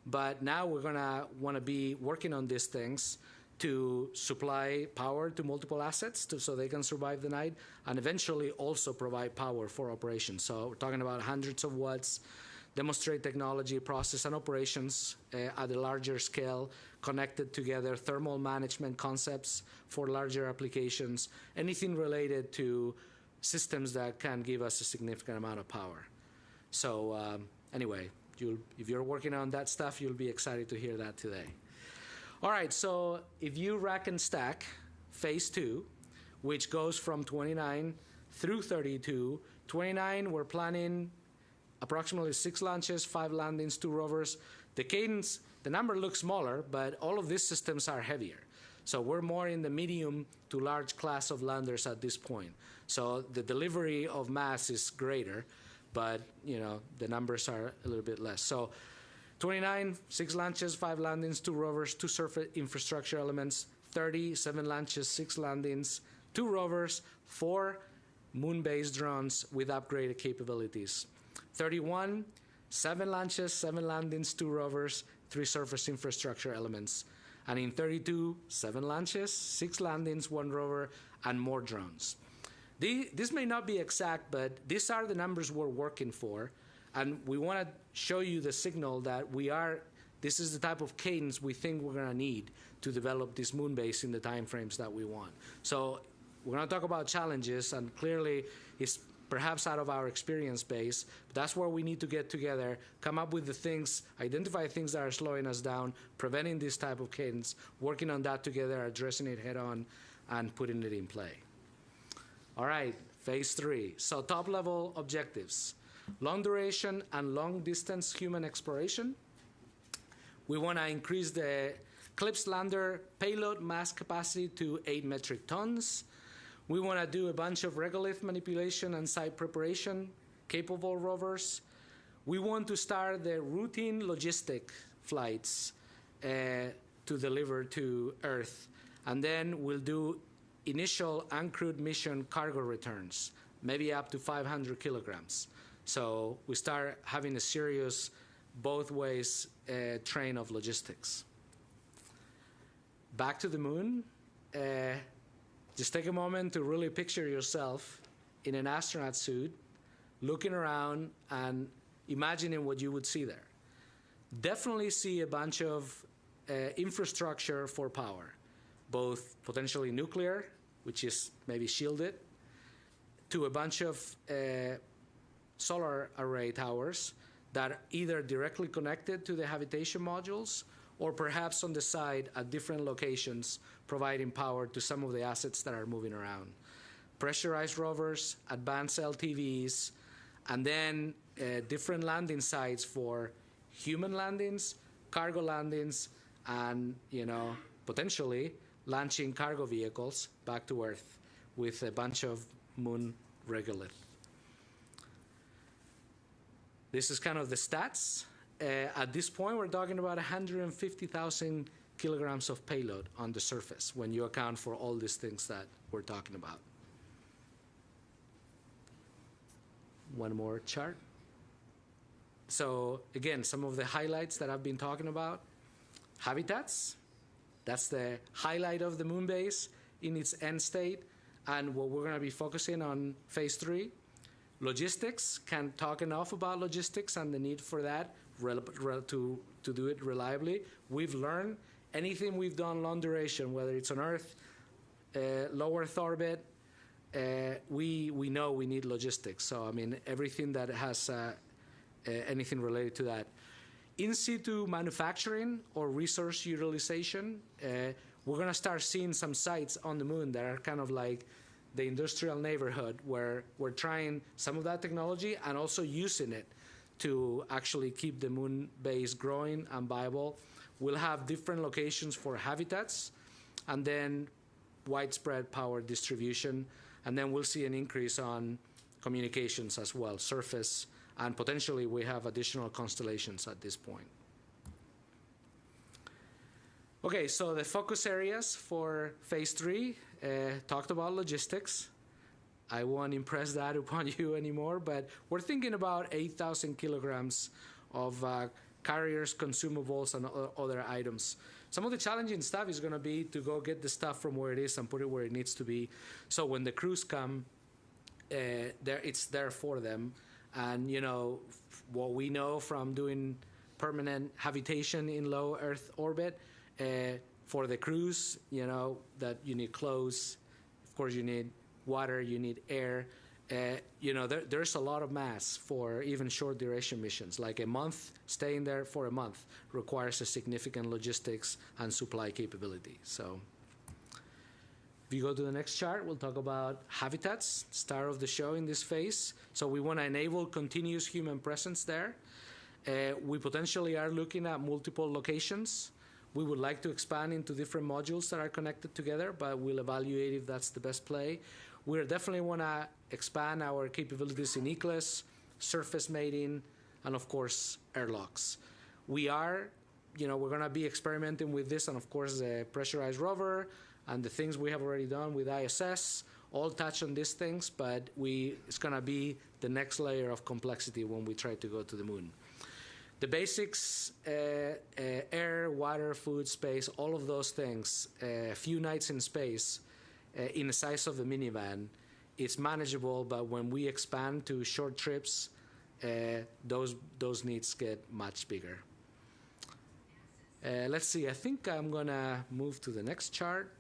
But now we're going to want to be working on these things to supply power to multiple assets so they can survive the night, and eventually also provide power for operations. So we're talking about hundreds of watts, demonstrate technology, process, and operations at a larger scale, connected together, thermal management concepts for larger applications, anything related to systems that can give us a significant amount of power. So anyway, if you're working on that stuff, you'll be excited to hear that today. All right, so if you rack and stack phase 2, which goes from 29 through 32. 29, we're planning approximately 6 launches, 5 landings, 2 rovers. The cadence, the number looks smaller, but all of these systems are heavier. So we're more in the medium to large class of landers at this point. So the delivery of mass is greater, but the numbers are a little bit less. So 29, 6 launches, 5 landings, 2 rovers, 2 surface infrastructure elements. 30, 7 launches, 6 landings, 2 rovers, 4 moon-based drones with upgraded capabilities. 31, 7 launches, 7 landings, 2 rovers, 3 surface infrastructure elements. And in 32, 7 launches, 6 landings, 1 rover, and more drones. This may not be exact, but these are the numbers we're working for. And we want to show you the signal that this is the type of cadence we think we're going to need to develop this moon base in the timeframes that we want. So we're going to talk about challenges, and clearly it's perhaps out of our experience base. But that's where we need to get together, come up with the things, identify things that are slowing us down, preventing this type of cadence, working on that together, addressing it head on, and putting it in play. All right, phase 3. So top-level objectives. Long duration and long distance human exploration. We want to increase the CLPS lander payload mass capacity to 8 metric tons. We want to do a bunch of regolith manipulation and site preparation capable rovers. We want to start the routine logistic flights to deliver to Earth. And then we'll do initial uncrewed mission cargo returns, maybe up to 500 kilograms. So we start having a serious both ways train of logistics. Back to the moon. Just take a moment to really picture yourself in an astronaut suit, looking around and imagining what you would see there. Definitely see a bunch of infrastructure for power, both potentially nuclear, which is maybe shielded, to a bunch of solar array towers that are either directly connected to the habitation modules or perhaps on the side at different locations, providing power to some of the assets that are moving around. Pressurized rovers, advanced LTVs, and then different landing sites for human landings, cargo landings, and potentially launching cargo vehicles back to Earth with a bunch of moon regolith. This is kind of the stats. At this point, we're talking about 150,000 kilograms of payload on the surface when you account for all these things that we're talking about. One more chart. So again, some of the highlights that I've been talking about. Habitats, that's the highlight of the moon base in its end state, and what we're going to be focusing on phase 3. Logistics, can't talk enough about logistics and the need for that to do it reliably. We've learned anything we've done long duration, whether it's on Earth, low Earth orbit, we know we need logistics. So, I mean, everything that has anything related to that. In situ manufacturing or resource utilization, we're going to start seeing some sites on the moon that are kind of like the industrial neighborhood where we're trying some of that technology and also using it to actually keep the moon base growing and viable. We'll have different locations for habitats and then widespread power distribution. And then we'll see an increase on communications as well, surface, and potentially we have additional constellations at this point. Okay, so the focus areas for phase 3, talked about logistics. I won't impress that upon you anymore, but we're thinking about 8,000 kilograms of carriers, consumables, and other items. Some of the challenging stuff is going to be to go get the stuff from where it is and put it where it needs to be. So when the crews come, it's there for them. And, what we know from doing permanent habitation in low Earth orbit, for the crews, that you need clothes, of course you need water, you need air. There's a lot of mass for even short duration missions. Like a month, staying there for a month requires a significant logistics and supply capability. So If you go to the next chart, we'll talk about habitats, star of the show in this phase. So we want to enable continuous human presence there. We potentially are looking at multiple locations. We would like to expand into different modules that are connected together, but we'll evaluate if that's the best play. We definitely want to expand our capabilities in ECLSS, surface mating, and of course, airlocks. We're going to be experimenting with this, and of course, the pressurized rover and the things we have already done with ISS all touch on these things, but it's going to be the next layer of complexity when we try to go to the moon. The basics, air, water, food, space, all of those things, a few nights in space, in the size of a minivan, it's manageable, but when we expand to short trips, those needs get much bigger. Let's see, I think I'm gonna move to the next chart.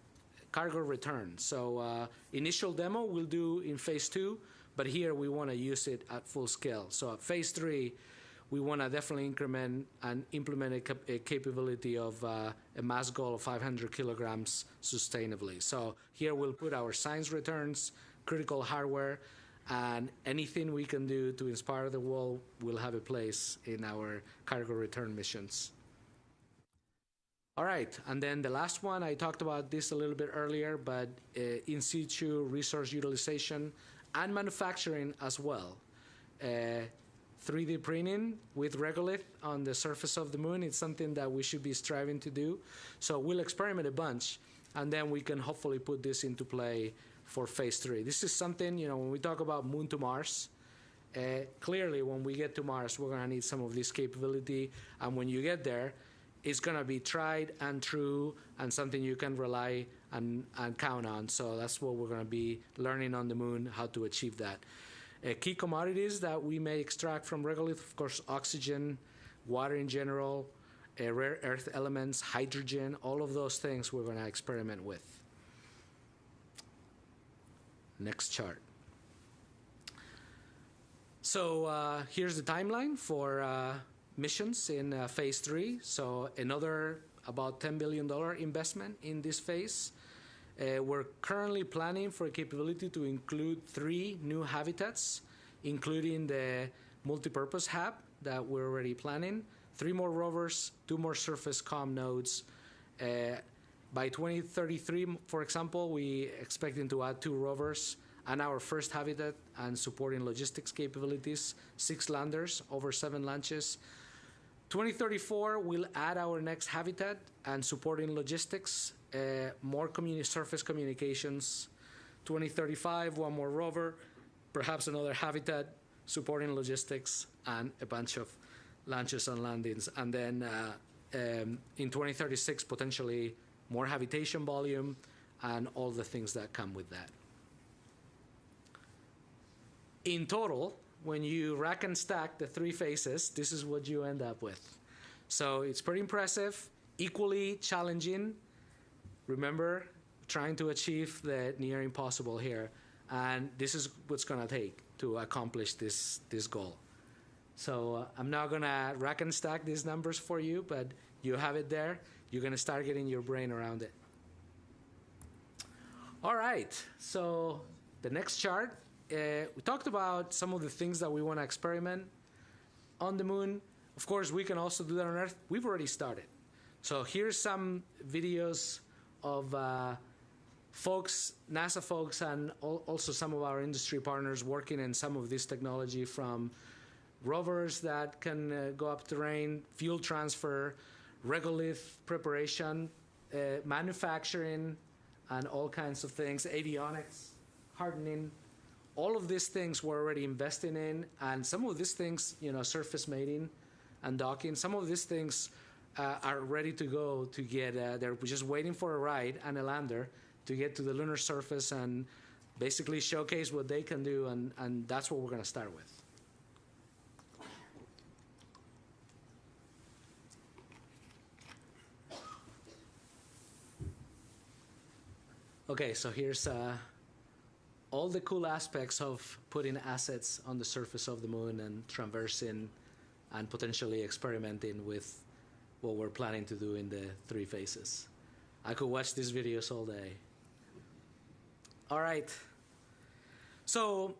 Cargo return. So initial demo we'll do in phase 2, but here we wanna use it at full scale. So at phase 3, we wanna definitely increment and implement a capability of a mass goal of 500 kilograms sustainably. So here we'll put our science returns, critical hardware, and anything we can do to inspire the world will have a place in our cargo return missions. All right, and then the last one, I talked about this a little bit earlier, but in situ resource utilization and manufacturing as well. 3D printing with regolith on the surface of the moon, it's something that we should be striving to do. So we'll experiment a bunch, and then we can hopefully put this into play for phase 3. This is something, when we talk about moon to Mars, clearly when we get to Mars, we're gonna need some of this capability, and when you get there, it's gonna be tried and true and something you can rely and count on. So that's what we're gonna be learning on the moon, how to achieve that. Key commodities that we may extract from regolith, of course, oxygen, water in general, rare earth elements, hydrogen, all of those things we're gonna experiment with. Next chart. So here's the timeline for missions in phase 3. So another about $10 billion investment in this phase. We're currently planning for a capability to include 3 new habitats, including the multipurpose hab that we're already planning, 3 more rovers, 2 more surface comm nodes. By 2033, for example, we expecting to add 2 rovers and our first habitat and supporting logistics capabilities, 6 landers, over 7 launches. 2034, we'll add our next habitat and supporting logistics, more surface communications. 2035, 1 more rover, perhaps another habitat, supporting logistics, and a bunch of launches and landings. And then in 2036, potentially more habitation volume and all the things that come with that. In total, when you rack and stack the 3 phases, this is what you end up with. So it's pretty impressive, equally challenging. Remember, trying to achieve the near impossible here. And this is what's gonna take to accomplish this goal. So I'm not gonna rack and stack these numbers for you, but you have it there. You're gonna start getting your brain around it. All right, so the next chart, we talked about some of the things that we want to experiment on the moon. Of course, we can also do that on Earth. We've already started. So here's some videos of folks, NASA folks, and also some of our industry partners working in some of this technology, from rovers that can go up terrain, fuel transfer, regolith preparation, manufacturing, and all kinds of things, avionics, hardening. All of these things we're already investing in, and some of these things, surface mating and docking, some of these things are ready to go to get, they're just waiting for a ride and a lander to get to the lunar surface and basically showcase what they can do, and that's what we're gonna start with. Okay, so here's all the cool aspects of putting assets on the surface of the moon and traversing and potentially experimenting with what we're planning to do in the 3 phases. I could watch these videos all day. All right. So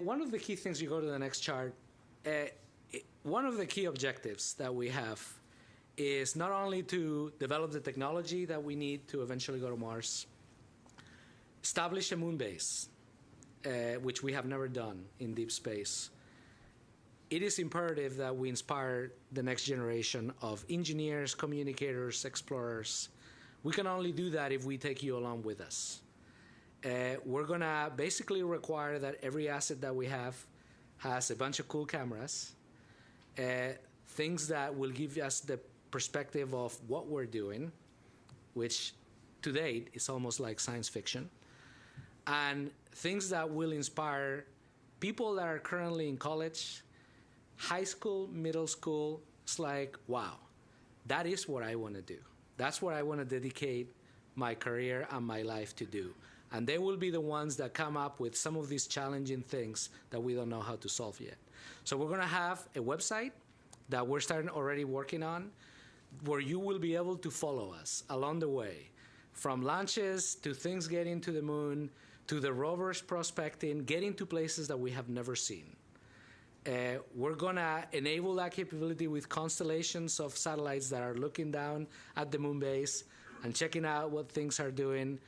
one of the key things, you go to the next chart, one of the key objectives that we have is not only to develop the technology that we need to eventually go to Mars, establish a moon base, which we have never done in deep space. It is imperative that we inspire the next generation of engineers, communicators, explorers. We can only do that if we take you along with us. We're going to basically require that every asset that we have has a bunch of cool cameras, things that will give us the perspective of what we're doing, which to date is almost like science fiction, and things that will inspire people that are currently in college, high school, middle school. It's like, wow, that is what I want to do. That's what I want to dedicate my career and my life to do. And they will be the ones that come up with some of these challenging things that we don't know how to solve yet. So we're going to have a website that we're starting already working on, where you will be able to follow us along the way, from launches to things getting to the moon, to the rovers prospecting, getting to places that we have never seen. We're going to enable that capability with constellations of satellites that are looking down at the moon base and checking out what things are doing.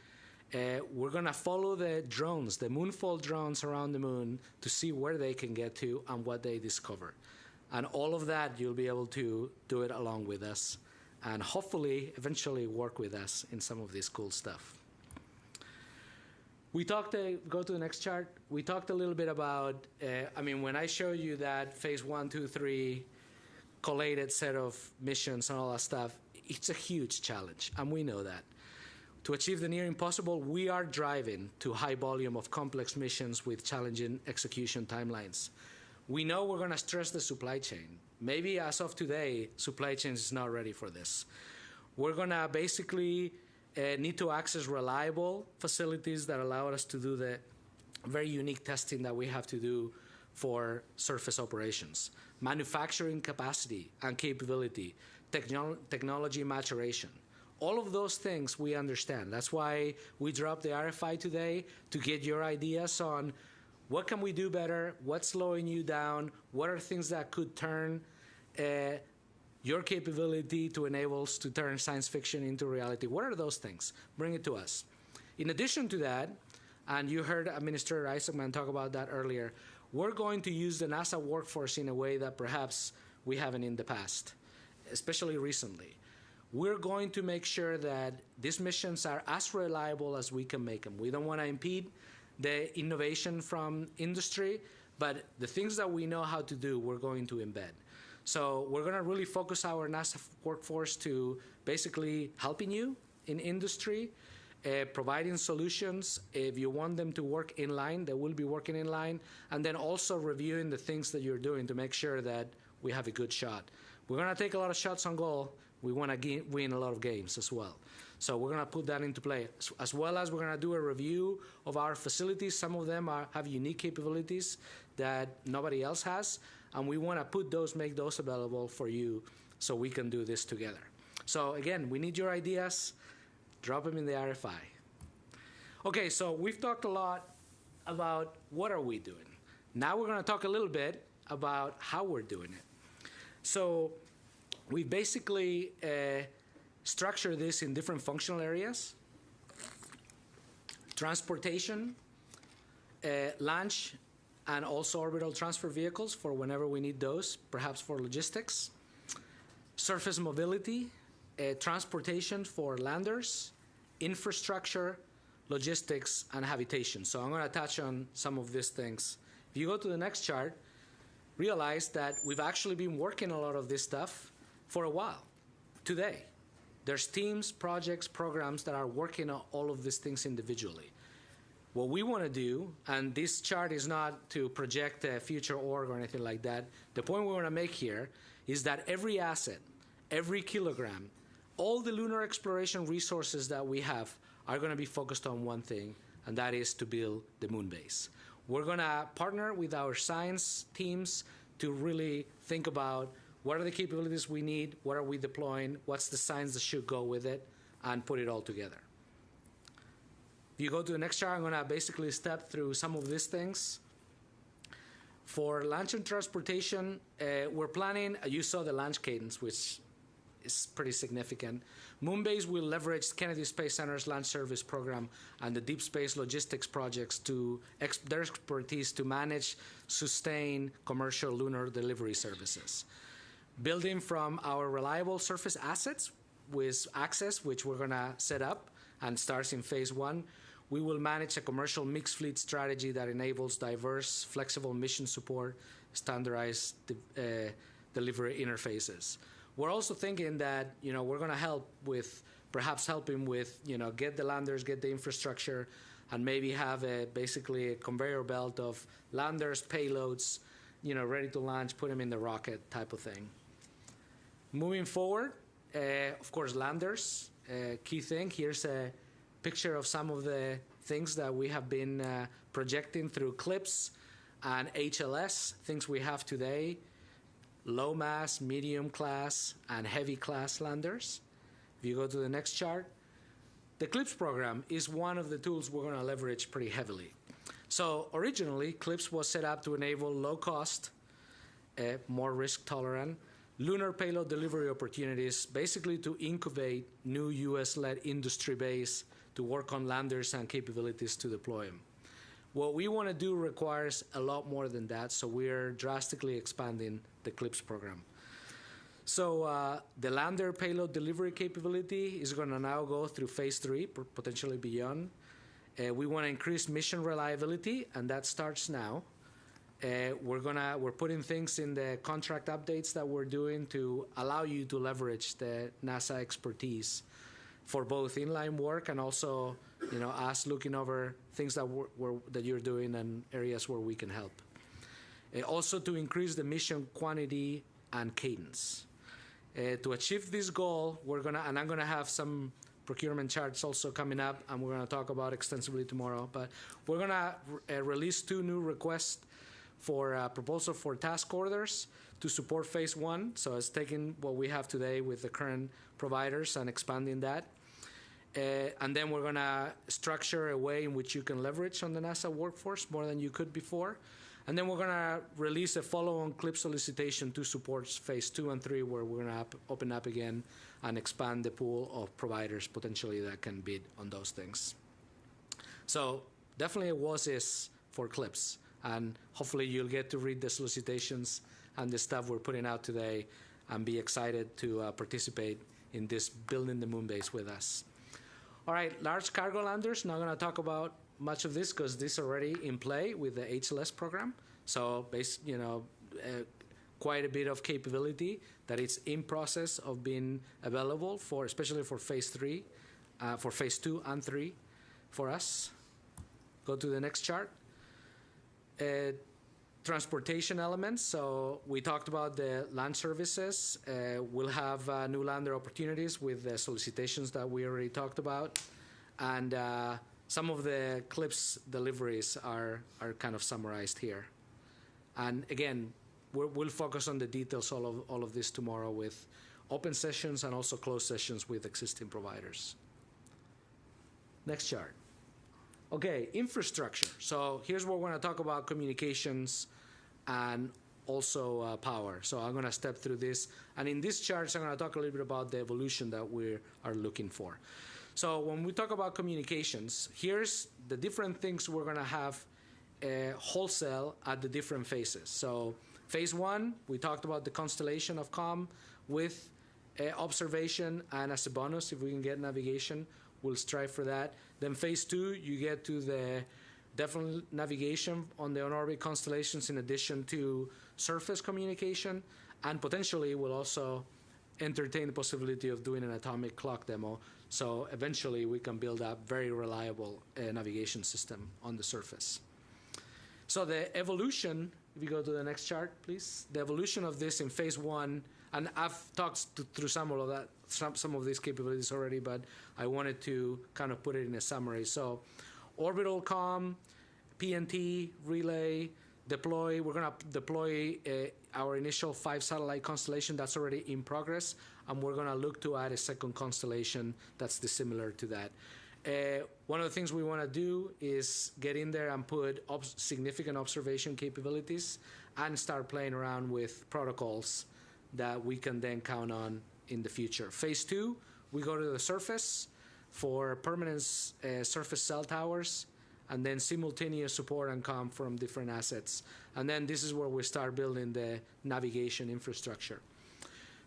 We're going to follow the drones, the Moonfall drones around the moon, to see where they can get to and what they discover. And all of that, you'll be able to do it along with us and hopefully eventually work with us in some of this cool stuff. We talked, go to the next chart. We talked a little bit about, when I show you that phase 1, 2, 3 collated set of missions and all that stuff, it's a huge challenge, and we know that. To achieve the near impossible, we are driving to high volume of complex missions with challenging execution timelines. We know we're going to stress the supply chain. Maybe as of today, supply chain is not ready for this. We're going to basically need to access reliable facilities that allow us to do the very unique testing that we have to do for surface operations. Manufacturing capacity and capability, technology maturation. All of those things we understand. That's why we dropped the RFI today, to get your ideas on what can we do better, what's slowing you down, what are things that could turn your capability to enable us to turn science fiction into reality. What are those things? Bring it to us. In addition to that, and you heard Administrator Isaacman talk about that earlier, we're going to use the NASA workforce in a way that perhaps we haven't in the past, especially recently. We're going to make sure that these missions are as reliable as we can make them. We don't want to impede the innovation from industry, but the things that we know how to do, we're going to embed. So we're going to really focus our NASA workforce to basically helping you in industry, providing solutions. If you want them to work in line, they will be working in line, and then also reviewing the things that you're doing to make sure that we have a good shot. We're going to take a lot of shots on goal. We want to win a lot of games as well. So we're going to put that into play, as well as we're going to do a review of our facilities. Some of them have unique capabilities that nobody else has, and we want to make those available for you so we can do this together. So again, we need your ideas. Drop them in the RFI. Okay, so we've talked a lot about what are we doing. Now we're going to talk a little bit about how we're doing it. So we basically structure this in different functional areas: transportation, launch, and also orbital transfer vehicles for whenever we need those, perhaps for logistics; surface mobility, transportation for landers; infrastructure, logistics, and habitation. So I'm going to touch on some of these things. If you go to the next chart, realize that we've actually been working a lot of this stuff for a while. Today, there's teams, projects, programs that are working on all of these things individually. What we want to do, and this chart is not to project a future org or anything like that, the point we want to make here is that every asset, every kilogram, all the lunar exploration resources that we have are going to be focused on one thing, and that is to build the moon base. We're going to partner with our science teams to really think about what are the capabilities we need, what are we deploying, what's the science that should go with it, and put it all together. If you go to the next chart, I'm going to basically step through some of these things. For launch and transportation, we're planning, you saw the launch cadence, which is pretty significant. Moonbase will leverage Kennedy Space Center's launch service program and the deep space logistics projects to their expertise to manage, sustain commercial lunar delivery services. Building from our reliable surface assets with access, which we're going to set up and starts in phase 1, we will manage a commercial mixed fleet strategy that enables diverse, flexible mission support, standardized delivery interfaces. We're also thinking that, we're going to help with, perhaps helping with, get the landers, get the infrastructure, and maybe have basically a conveyor belt of landers, payloads, ready to launch, put them in the rocket type of thing. Moving forward, of course, landers, key thing. Here's a picture of some of the things that we have been projecting through CLIPS and HLS, things we have today. Low mass, medium class, and heavy class landers. If you go to the next chart, the CLIPS program is one of the tools we're going to leverage pretty heavily. So originally, CLIPS was set up to enable low cost, more risk tolerant, lunar payload delivery opportunities, basically to incubate new US-led industry base to work on landers and capabilities to deploy them. What we want to do requires a lot more than that, so we're drastically expanding the CLIPS program. So the lander payload delivery capability is going to now go through phase 3, potentially beyond. We want to increase mission reliability, and that starts now. We're putting things in the contract updates that we're doing to allow you to leverage the NASA expertise for both inline work and also, us looking over things that you're doing and areas where we can help. Also to increase the mission quantity and cadence. To achieve this goal, I'm gonna have some procurement charts also coming up, and we're gonna talk about extensively tomorrow, but we're gonna release 2 new requests for proposal for task orders to support phase 1. So it's taking what we have today with the current providers and expanding that. And then we're going to structure a way in which you can leverage on the NASA workforce more than you could before. And then we're going to release a follow-on CLIP solicitation to support phase 2 and 3, where we're going to open up again and expand the pool of providers potentially that can bid on those things. So definitely a WASIS for CLIPS. And hopefully you'll get to read the solicitations and the stuff we're putting out today and be excited to participate in this building the moon base with us. All right, large cargo landers, not going to talk about much of this because this is already in play with the HLS program. So, quite a bit of capability that it's in process of being available for, especially for phase 3, for phase 2 and 3 for us. Go to the next chart. Transportation elements. So we talked about the land services. We'll have new lander opportunities with the solicitations that we already talked about. And some of the CLIPS deliveries are kind of summarized here. And again, we'll focus on the details all of this tomorrow with open sessions and also closed sessions with existing providers. Next chart. Okay, infrastructure. So here's where we're going to talk about communications and also power. So I'm going to step through this. And in these charts, I'm going to talk a little bit about the evolution that we are looking for. So when we talk about communications, here's the different things we're going to have wholesale at the different phases. So phase 1, we talked about the constellation of comm with observation, and as a bonus, if we can get navigation, we'll strive for that. Then phase 2, you get to the definitely navigation on the on-orbit constellations in addition to surface communication, and potentially we'll also entertain the possibility of doing an atomic clock demo. So eventually we can build up very reliable navigation system on the surface. So the evolution, if you go to the next chart, please. The evolution of this in phase 1, and I've talked through some of that, some of these capabilities already, but I wanted to kind of put it in a summary. So orbital comm, PNT, relay, deploy. We're going to deploy our initial 5 satellite constellation that's already in progress, and we're going to look to add a second constellation that's dissimilar to that. One of the things we want to do is get in there and put significant observation capabilities and start playing around with protocols that we can then count on in the future. Phase 2, we go to the surface for permanent surface cell towers, and then simultaneous support and comm from different assets. And then this is where we start building the navigation infrastructure.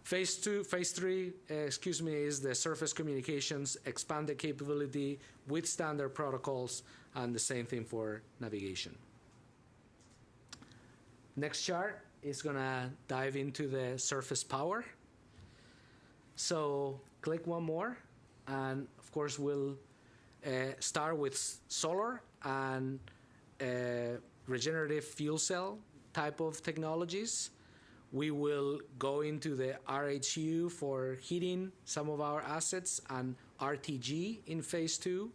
Phase 3, is the surface communications, expanded capability with standard protocols, and the same thing for navigation. Next chart is gonna dive into the surface power. So click one more, and of course we'll start with solar and regenerative fuel cell type of technologies. We will go into the RHU for heating some of our assets and RTG in phase 2.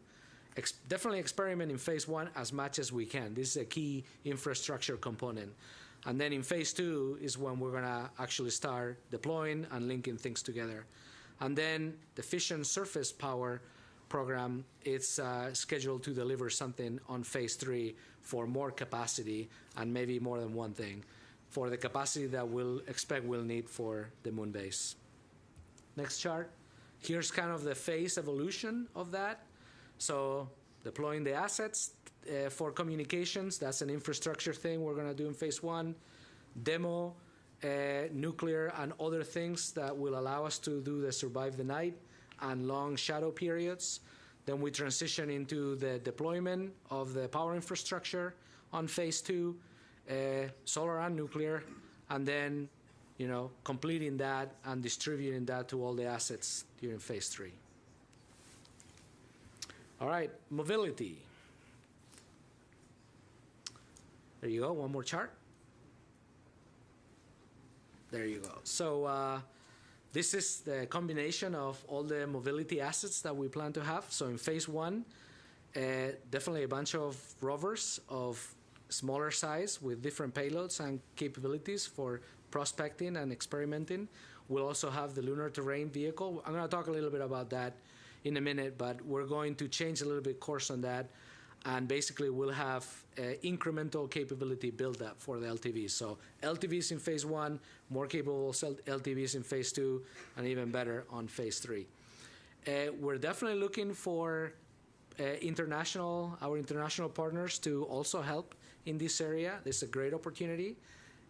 Definitely experiment in phase 1 as much as we can. This is a key infrastructure component. And then in phase 2 is when we're gonna actually start deploying and linking things together. And then the fission surface power program, it's scheduled to deliver something on phase 3 for more capacity and maybe more than one thing, for the capacity that we'll need for the moon base. Next chart. Here's kind of the phase evolution of that. So deploying the assets for communications, that's an infrastructure thing we're gonna do in phase 1. Demo, nuclear and other things that will allow us to do the survive the night and long shadow periods. Then we transition into the deployment of the power infrastructure on phase 2. Solar and nuclear, and then, completing that and distributing that to all the assets during phase 3. All right, mobility. There you go, one more chart. There you go. So this is the combination of all the mobility assets that we plan to have. So in phase 1, definitely a bunch of rovers of smaller size with different payloads and capabilities for prospecting and experimenting. We'll also have the lunar terrain vehicle. I'm going to talk a little bit about that in a minute, but we're going to change a little bit course on that, and basically we'll have incremental capability build up for the LTVs. So LTVs in phase 1, more capable LTVs in phase 2, and even better on phase 3. We're definitely looking for our international partners to also help in this area. This is a great opportunity.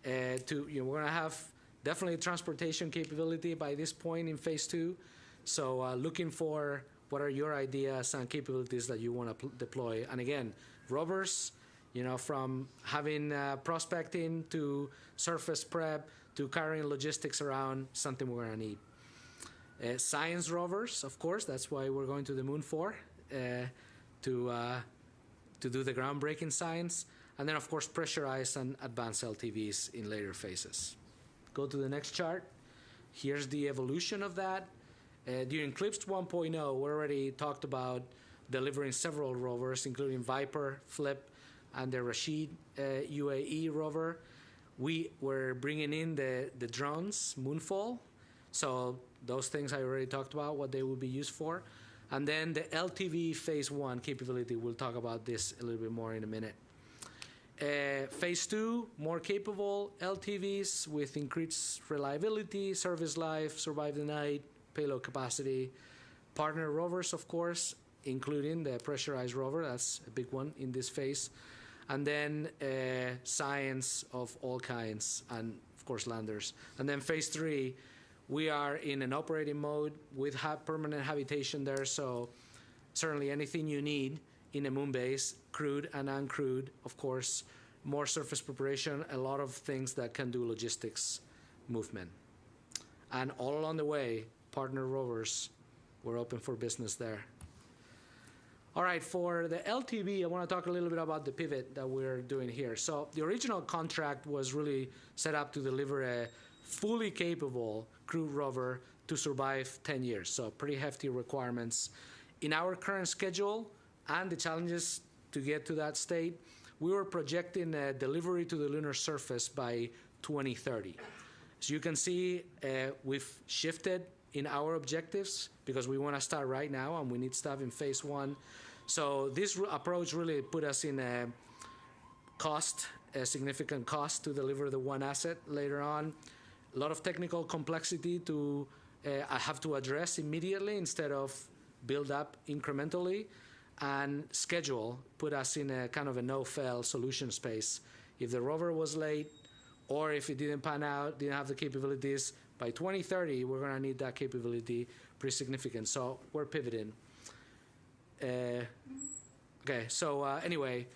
We're going to have definitely transportation capability by this point in phase 2. So looking for what are your ideas and capabilities that you want to deploy. And again, rovers, from having prospecting to surface prep to carrying logistics around, something we're going to need. Science rovers, of course, that's why we're going to the moon for, to do the groundbreaking science. And then, of course, pressurized and advanced LTVs in later phases. Go to the next chart. Here's the evolution of that. During CLPS 1.0, we already talked about delivering several rovers, including Viper, Flip, and the Rashid UAE rover. We were bringing in the drones, Moonfall. So those things I already talked about, what they will be used for. And then the LTV phase 1 capability, we'll talk about this a little bit more in a minute. Phase 2, more capable LTVs with increased reliability, service life, survive the night, payload capacity. Partner rovers, of course, including the pressurized rover. That's a big one in this phase. And then science of all kinds, and of course landers. And then phase 3, we are in an operating mode with permanent habitation there, so certainly anything you need in a moon base, crewed and uncrewed, of course, more surface preparation, a lot of things that can do logistics movement. And all along the way, partner rovers, we're open for business there. All right, for the LTV, I want to talk a little bit about the pivot that we're doing here. So the original contract was really set up to deliver a fully capable crewed rover to survive 10 years, so pretty hefty requirements. In our current schedule and the challenges to get to that state, we were projecting a delivery to the lunar surface by 2030. As you can see, we've shifted in our objectives because we want to start right now and we need stuff in phase 1. So this approach really put us in a significant cost to deliver the one asset later on. A lot of technical complexity to I have to address immediately instead of build up incrementally, and schedule put us in a kind of a no-fail solution space. If the rover was late or if it didn't pan out, didn't have the capabilities, by 2030 we're going to need that capability pretty significant. So we're pivoting. Okay, so anyway,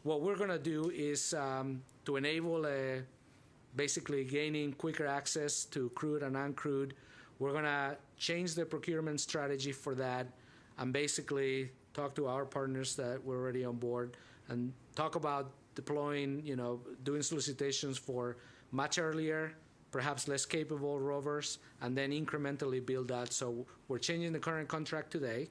what we're going to do is to enable basically gaining quicker access to crewed and uncrewed. We're going to change the procurement strategy for that and basically talk to our partners that were already on board and talk about deploying, doing solicitations for much earlier, perhaps less capable rovers, and then incrementally build that. So we're changing the current contract today,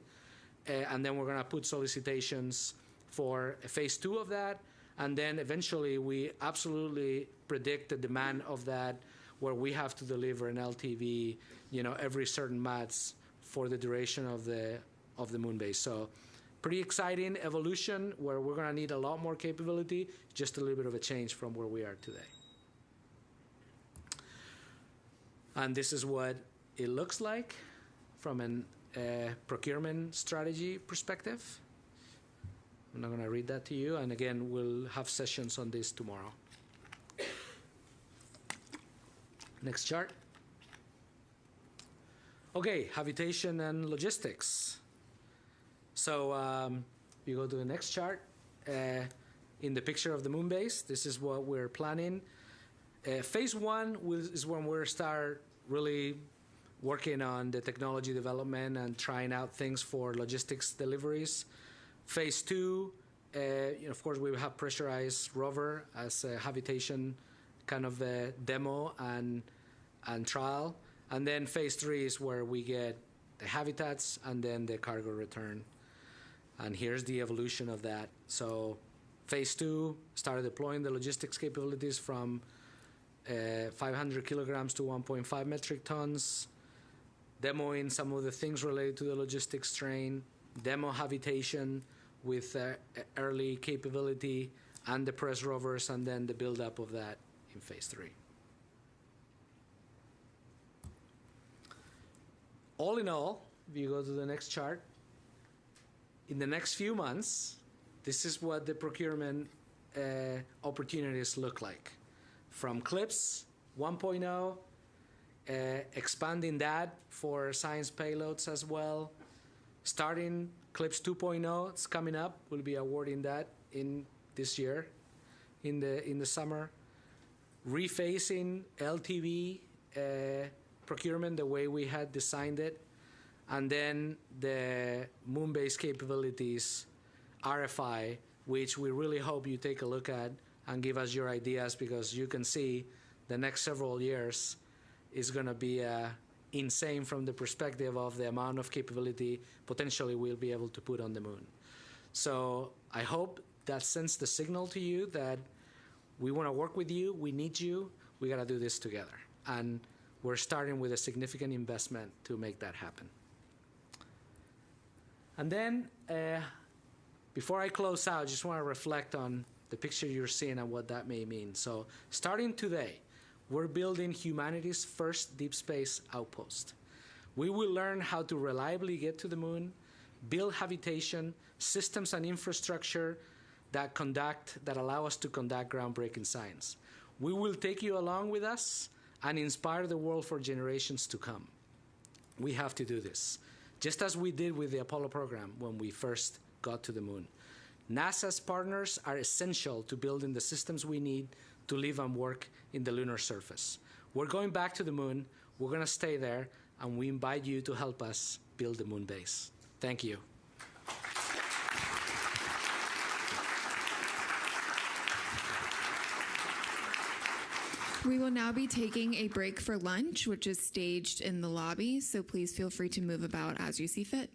and then we're going to put solicitations for phase 2 of that, and then eventually we absolutely predict the demand of that, where we have to deliver an LTV, every certain months for the duration of the moon base. So pretty exciting evolution where we're going to need a lot more capability, just a little bit of a change from where we are today. And this is what it looks like from a procurement strategy perspective. I'm not going to read that to you. And again, we'll have sessions on this tomorrow. Next chart. Okay, habitation and logistics. So you go to the next chart. In the picture of the moon base, this is what we're planning. Phase 1 is when we'll start really working on the technology development and trying out things for logistics deliveries. Phase 2, of course, we will have pressurized rover as a habitation kind of a demo and trial. And then phase 3 is where we get the habitats and then the cargo return. And here's the evolution of that. So phase 2 started deploying the logistics capabilities from 500 kilograms to 1.5 metric tons, demoing some of the things related to the logistics train, demo habitation with early capability and the press rovers, and then the buildup of that in phase 3. All in all, if you go to the next chart, in the next few months, this is what the procurement opportunities look like. From CLPS 1.0, expanding that for science payloads as well. Starting CLPS 2.0, it's coming up. We'll be awarding that in this year, in the summer. Rephasing LTV procurement the way we had designed it, and then the moon-based capabilities RFI, which we really hope you take a look at and give us your ideas, because you can see the next several years is going to be insane from the perspective of the amount of capability potentially we'll be able to put on the moon. So I hope that sends the signal to you that we want to work with you, we need you, we got to do this together. And we're starting with a significant investment to make that happen. And then, before I close out, I just want to reflect on the picture you're seeing and what that may mean. So starting today, we're building humanity's first deep space outpost. We will learn how to reliably get to the moon, build habitation, systems and infrastructure that allow us to conduct groundbreaking science. We will take you along with us and inspire the world for generations to come. We have to do this, just as we did with the Apollo program when we first got to the moon. NASA's partners are essential to building the systems we need to live and work in the lunar surface. We're going back to the moon, we're going to stay there, and we invite you to help us build the moon base. Thank you. We will now be taking a break for lunch, which is staged in the lobby, so please feel free to move about as you see fit.